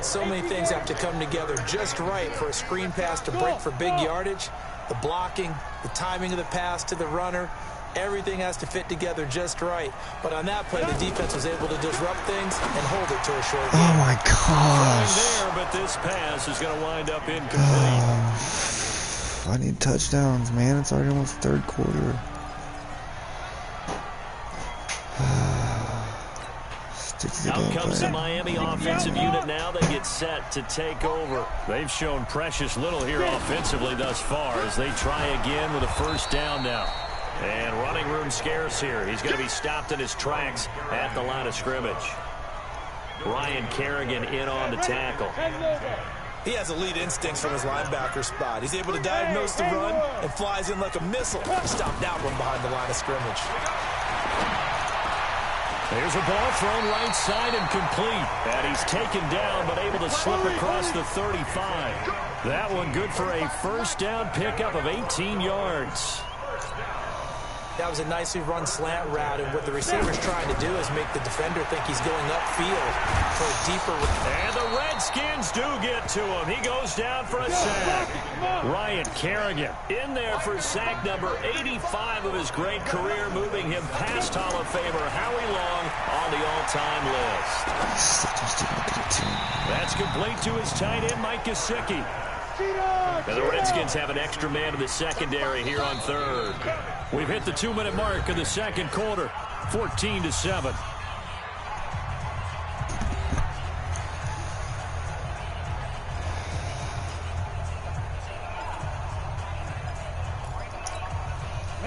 So many things have to come together just right for a screen pass to break for big yardage. The blocking, the timing of the pass to the runner, Everything has to fit together just right. But on that play, the defense was able to disrupt things and hold it to a short game.
Oh my gosh.
There, but this pass is going to wind up incomplete.
I need touchdowns, man. It's already almost third quarter. Stick to the
Out
game
comes the
plan.
Miami offensive unit now. They get set to take over. They've shown precious little here offensively thus far as they try again with a first down now. And running room scarce here. He's going to be stopped in his tracks at the line of scrimmage. Ryan Kerrigan in on the tackle.
He has elite instincts from his linebacker spot. He's able to diagnose the run and flies in like a missile. Stop that one behind the line of scrimmage.
There's a ball thrown right side and complete. And he's taken down but able to slip across the 35. That one good for a first down pickup of 18 yards.
That was a nicely run slant route, and what the receiver's trying to do is make the defender think he's going upfield for a deeper.
And the Redskins do get to him. He goes down for a sack. Ryan Kerrigan in there for sack number 85 of his great career, moving him past Hall of Famer Howie Long on the all-time list. That's complete to his tight end, Mike Gesicki. Now the Redskins have an extra man in the secondary here on third. We've hit the 2-minute mark of the second quarter, 14-7.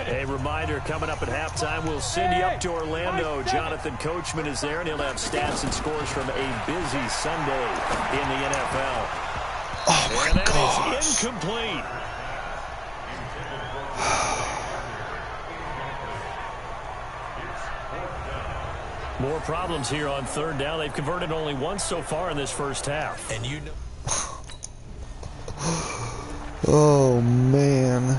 A reminder, coming up at halftime, we'll send you up to Orlando. Jonathan Coachman is there, and he'll have stats and scores from a busy Sunday in the NFL.
Oh my
and that
gosh.
is incomplete. More problems here on third down. They've converted only once so far in this first half.
And you know.
Oh man.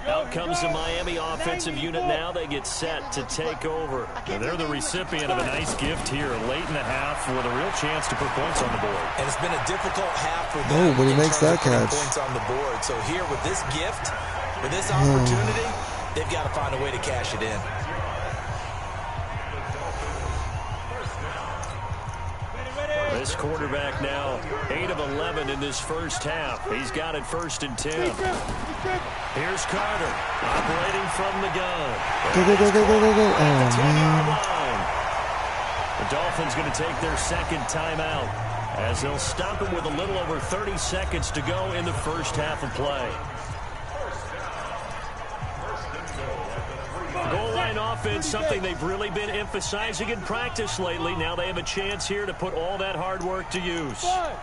Out comes the Miami offensive unit now. They get set to take over. And they're the recipient of a nice gift here late in the half with a real chance to put points on the board.
And it's been a difficult half for them.
Oh, but he makes that catch.
Points on the board. So here with this gift, with this opportunity, they've got to find a way to cash it in.
This quarterback now 8 of 11 in this first half. He's got it 1st and 10. Here's Carter operating from the gun.
Go, go, go, go, go, go, go. Oh, man.
The Dolphins going to take their second timeout as they'll stop him with a little over 30 seconds to go in the first half of play. Goal line offense, something they've really been emphasizing in practice lately. Now they have a chance here to put all that hard work to use.
5.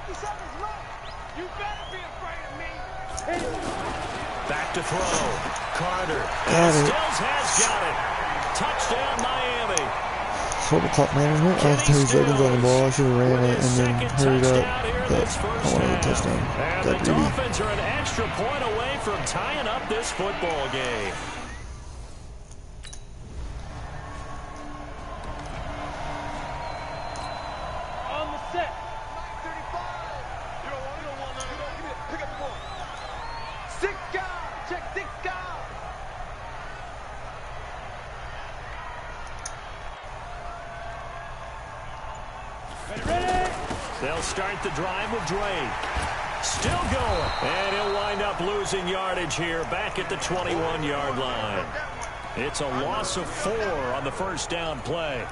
57 left. You better be afraid of me.
Back to throw. Carter.
Got it.
Stills has got it. Touchdown, Miami.
Total clock management. I have 30 seconds on the ball. I should have ran it and then hurried up. But I wanted a touchdown.
And
Got
the
greedy.
Dolphins are an extra point away from tying up this football game.
On the set. 35. You don't want none of that. Give me it. Pick up the ball. 6 guys. Check 6 guys. Ready?
They'll start the drive with Drake. Still going. And he'll wind up losing yardage here back at the 21-yard line. It's a loss of 4 on the first down play.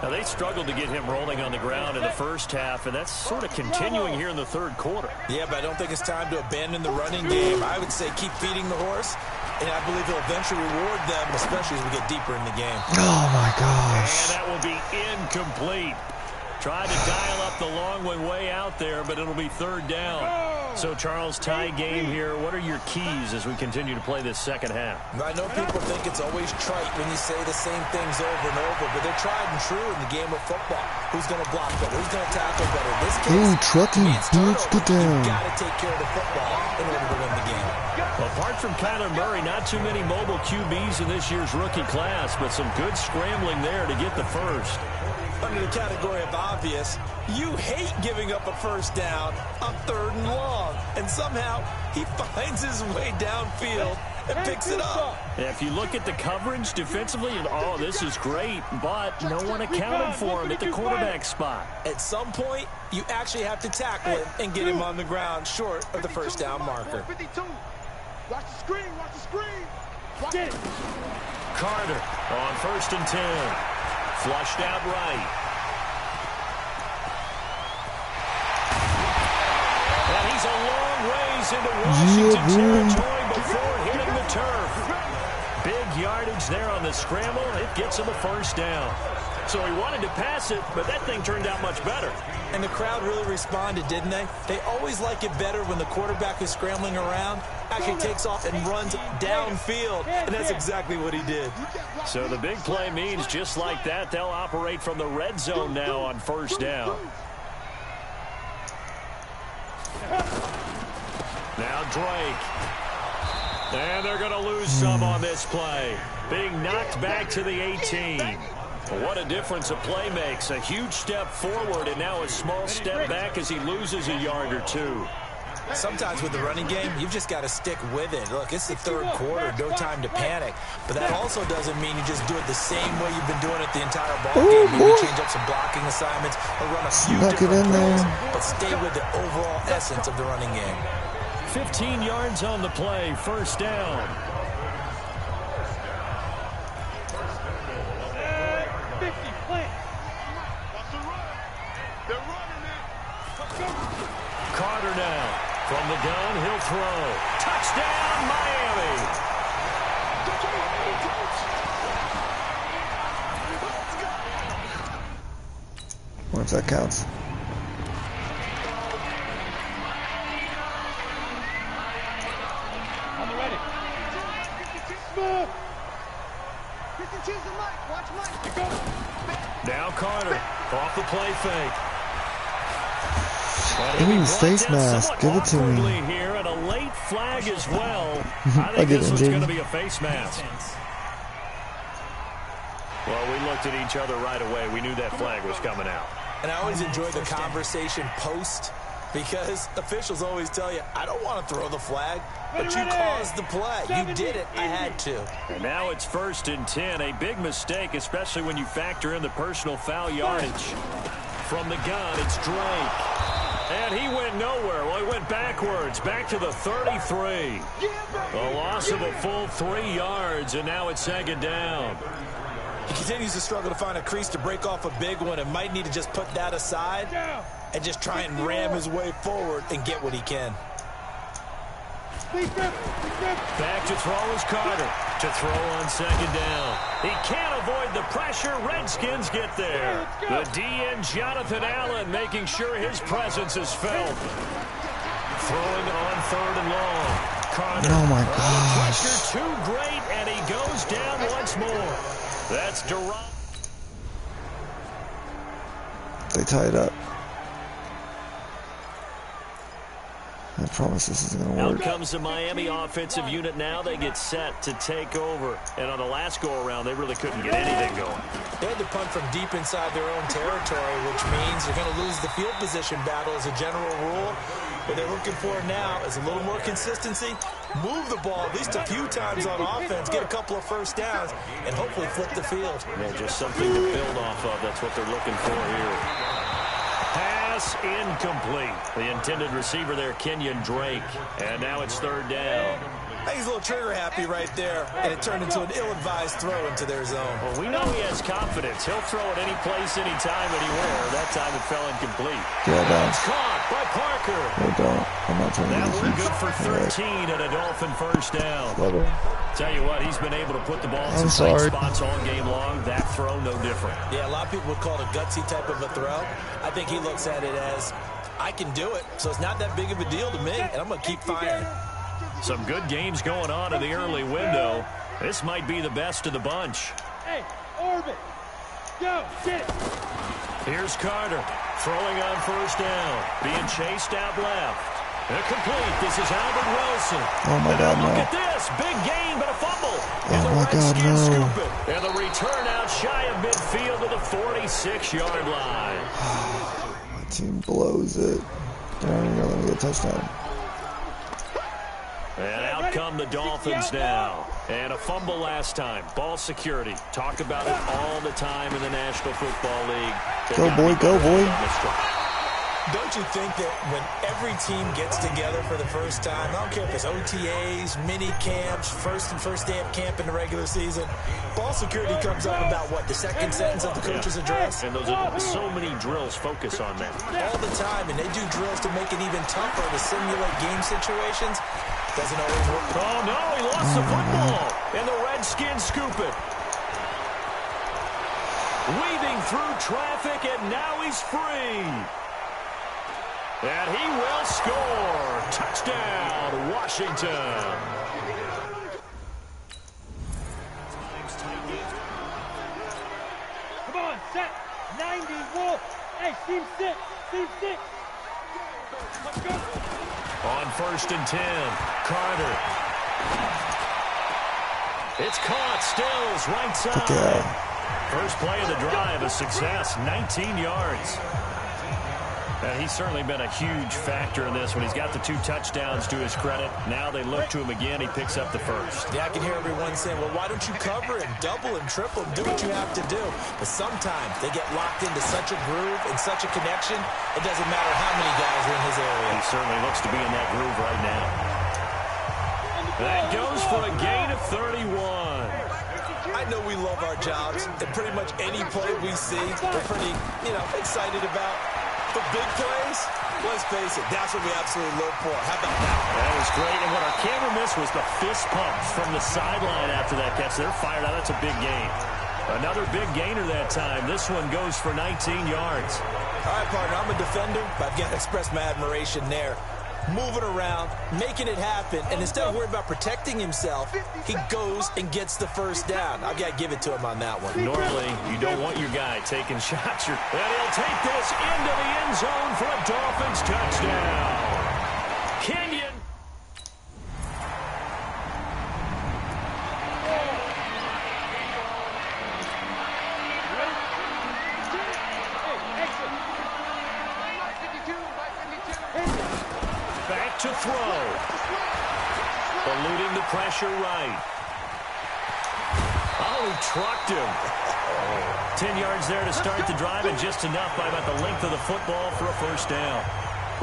Now, they struggled to get him rolling on the ground in the first half, and that's sort of continuing here in the third quarter.
Yeah, but I don't think it's time to abandon the running game. I would say keep feeding the horse, and I believe he'll eventually reward them, especially as we get deeper in the game.
Oh my
And
gosh.
that will be incomplete. Tried to dial up the long one way out there, but it'll be third down. So, Charles, tie game here. What are your keys as we continue to play this second half?
I know people think it's always trite when you say the same things over and over, but they're tried and true in the game of football. Who's going to block better? Who's going to tackle better? In this case,
Ooh, trucking,
it's
bitch, get down.
You've got to take care of the football in order to win the game.
Well, apart from Kyler Murray, not too many mobile QBs in this year's rookie class, but some good scrambling there to get the first.
under the category of obvious. You hate giving up a first down on 3rd and long. And somehow he finds his way downfield and picks it up.
If you look at the coverage defensively, oh, this is great, but no one accounted for him at the quarterback spot.
At some point, you actually have to tackle him and get him on the ground short of the first down marker.
Watch the screen, watch the screen. Watch it.
Carter on 1st and 10. Flushed out right. And he's a long ways into Washington territory before hitting the turf. Big yardage there on the scramble. It gets him a first down. So he wanted to pass it, but that thing turned out much better.
And the crowd really responded, didn't they? They always like it better when the quarterback is scrambling around, actually takes off and runs downfield, and that's exactly what he did.
So the big play means just like that, they'll operate from the red zone now on first down. Now Drake. And they're going to lose some on this play. Being knocked back to the 18. What a difference a play makes. A huge step forward and now a small step back as he loses a yard or two.
Sometimes with the running game, you've just got to stick with it. Look, it's the 3rd quarter, no time to panic. But that also doesn't mean you just do it the same way you've been doing it the entire ball game. Maybe change up some blocking assignments or run a few different plays, but stay with the overall essence of the running game.
15 yards on the play, first down.
50, plant. Watch the run. They're running it.
Carter now. From the gun, he'll throw. Touchdown, Miami.
Once that counts.
I'm ready. Smooth. Watch Mike.
Now Carter off the play fake.
Ooh, face mask. Give it to me.
Here and a late flag as well.
I
think this was going to be a face mask. Well, we looked at each other right away. We knew that flag was coming out.
And I always enjoy the conversation post because officials always tell you, I don't want to throw the flag, but you caused the play. You did it. I had to.
And now it's 1st and 10. A big mistake, especially when you factor in the personal foul yardage. From the gun, it's Drake. And he went nowhere. Well, he went backwards, back to the 33. A loss of a full 3 yards, and now it's 2nd down.
He continues to struggle to find a crease to break off a big one and might need to just put that aside and just try and ram his way forward and get what he can.
Back to throw is Carter. To throw on 2nd down. He can't avoid the pressure. Redskins get there. The DN, Jonathan Allen, making sure his presence is felt. Throwing on 3rd and long. Carter.
Oh my
Pressure
gosh.
too great, and he goes down once more. That's Durant.
They tie it up. I promise this isn't going to work.
Out comes the Miami offensive unit now. They get set to take over. And on the last go-around, they really couldn't get anything going.
They had to punt from deep inside their own territory, which means they're going to lose the field position battle as a general rule. What they're looking for now is a little more consistency, move the ball at least a few times on offense, get a couple of first downs, and hopefully flip the field.
Yeah, just something to build off of. That's what they're looking for here. Pass incomplete. The intended receiver there, Kenyon Drake. And now it's 3rd down.
I think he's a little trigger happy right there, and it turned into an ill-advised throw into their zone.
Well, we know he has confidence. He'll throw it any place, anytime, anywhere. That time it fell incomplete.
Yeah,
It's caught by Parker.
No, don't. I'm not trying to
That
do
one
this.
good for 13 and a Dolphin first down.
Love it.
Tell you what, he's been able to put the ball in
I'm
some tight
sorry.
spots all game long. That throw, no different.
Yeah, a lot of people would call it a gutsy type of a throw. I think he looks at it as, I can do it, so it's not that big of a deal to me, and I'm going to keep firing.
Some good games going on in the early window. This might be the best of the bunch.
Hey, orbit. Go, get it.
Here's Carter throwing on first down. Being chased out left. Complete. This is Albert Wilson.
Oh my God,
Look
no.
at this. Big gain, but a fumble.
Oh my God, no.
And the return out shy of midfield to the 46-yard line.
My team blows it. They're not even going to let me get a touchdown.
And out come the Dolphins now. And a fumble last time. Ball security. Talk about it all the time in the National Football League.
Go, boy, go, boy.
Don't you think that when every team gets together for the first time, I don't care if it's OTAs, mini camps, first day of camp in the regular season, ball security comes up about what, the second sentence of the coach's address?
And those are so many drills focus on that.
All the time, and they do drills to make it even tougher to simulate game situations. Doesn't always work.
Oh, no, he lost the football. And the Redskins scoop it. Weaving through traffic, and now he's free. And he will score. Touchdown, Washington.
Come on, set. 90, Wolf. Hey, team 6. Team 6. Let's go.
On 1st and 10, Carter. It's caught, Stills, right side.
Okay.
First play of the drive, a success, 19 yards. And he's certainly been a huge factor in this when he's got the 2 touchdowns to his credit. Now they look to him again. He picks up the first.
Yeah, I can hear everyone saying, well, why don't you cover him, double him, triple him, do what you have to do. But sometimes they get locked into such a groove and such a connection, it doesn't matter how many guys are in his area.
He certainly looks to be in that groove right now. That goes for a gain of 31.
I know we love our jobs, and pretty much any play we see, we're pretty, excited about. But big plays, let's face it, that's what we absolutely live for. How about that?
That was great, and what our camera missed was the fist pumps from the sideline after that catch. They're fired out. That's a big gain. Another big gainer that time. This one goes for 19 yards.
All right, partner, I'm a defender, but I've got to express my admiration there. Moving around, making it happen, and instead of worrying about protecting himself, he goes and gets the first down. I've got to give it to him on that one.
Normally, you don't want your guy taking shots. And he'll take this into the end zone for a Dolphins touchdown. Kenyon. Back to throw. Eluding the pressure right. Oh, he trucked him. 10 yards there to start the drive, and just enough by about the length of the football for a first down.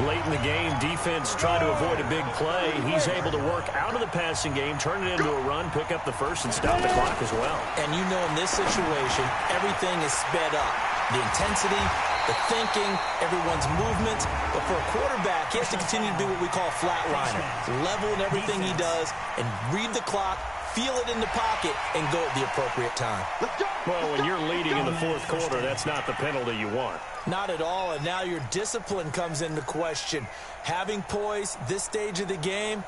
Late in the game, defense tried to avoid a big play. He's able to work out of the passing game, turn it into a run, pick up the first, and stop the clock as well.
And you know in this situation, everything is sped up. The intensity, the thinking, everyone's movement. But for a quarterback, he has to continue to be what we call flatliner. Level in everything he does and read the clock, feel it in the pocket, and go at the appropriate time.
Well, when you're leading in the fourth quarter, that's not the penalty you want.
Not at all, and now your discipline comes into question. Having poise this stage of the game,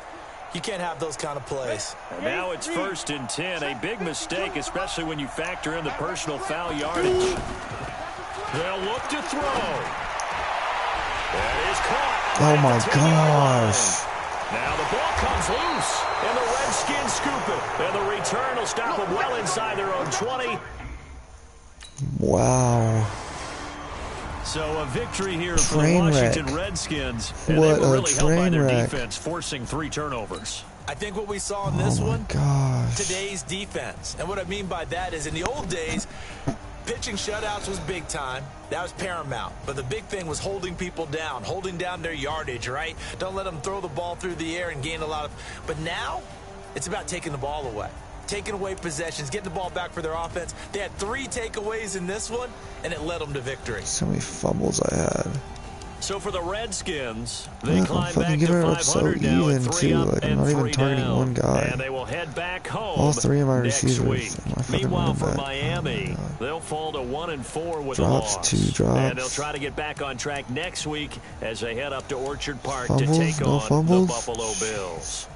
you can't have those kind of plays.
And now it's 1st and 10, a big mistake, especially when you factor in the personal foul yardage. They'll look to throw. That is caught.
Oh, my gosh.
Now the ball comes loose, and the Redskins scoop it. And the return will stop them well inside their own 20.
Wow.
So a victory here for the Washington Redskins. And
What
they were
a
really helped by their
train wreck.
defense, forcing 3 turnovers.
I think what we saw in this one,
Gosh.
today's defense. And what I mean by that is in the old days, pitching shutouts was big time. That was paramount. But the big thing was holding people down, holding down their yardage, right? Don't let them throw the ball through the air and gain a lot of... But now, it's about taking the ball away. Taking away possessions, getting the ball back for their offense. They had 3 takeaways in this one, and it led them to victory.
So many fumbles I had.
So for the Redskins, they
I'm
climb
fucking
back
giving
to
it up so
500 now
even,
at 3
too.
up
Like, I'm
and
not even
3
targeting
down.
one guy.
And they will head back home.
All 3 of my
next
receivers.
week.
My fucking
Meanwhile, for
running back.
Miami,
Oh,
they'll fall to 1-4 with
Drops,
a loss.
2 drops.
And they'll try to get back on track next week as they head up to Orchard Park
Fumbles?
to take
No
on
fumbles?
the Buffalo Bills.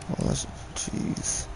Oh, that's... Jeez.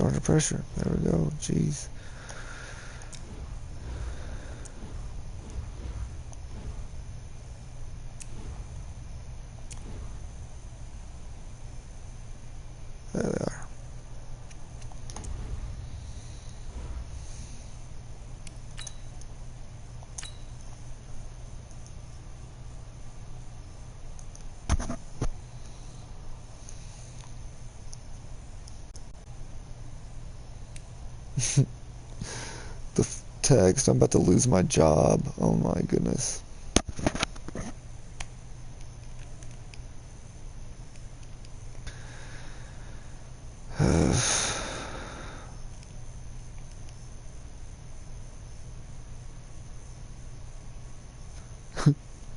still under pressure. There we go. Jeez. There they are. The text, I'm about to lose my job. Oh my goodness.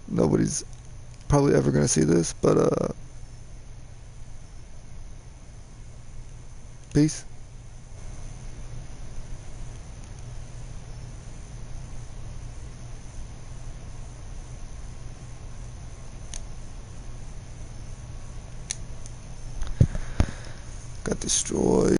Nobody's probably ever gonna see this, but peace. Got destroyed.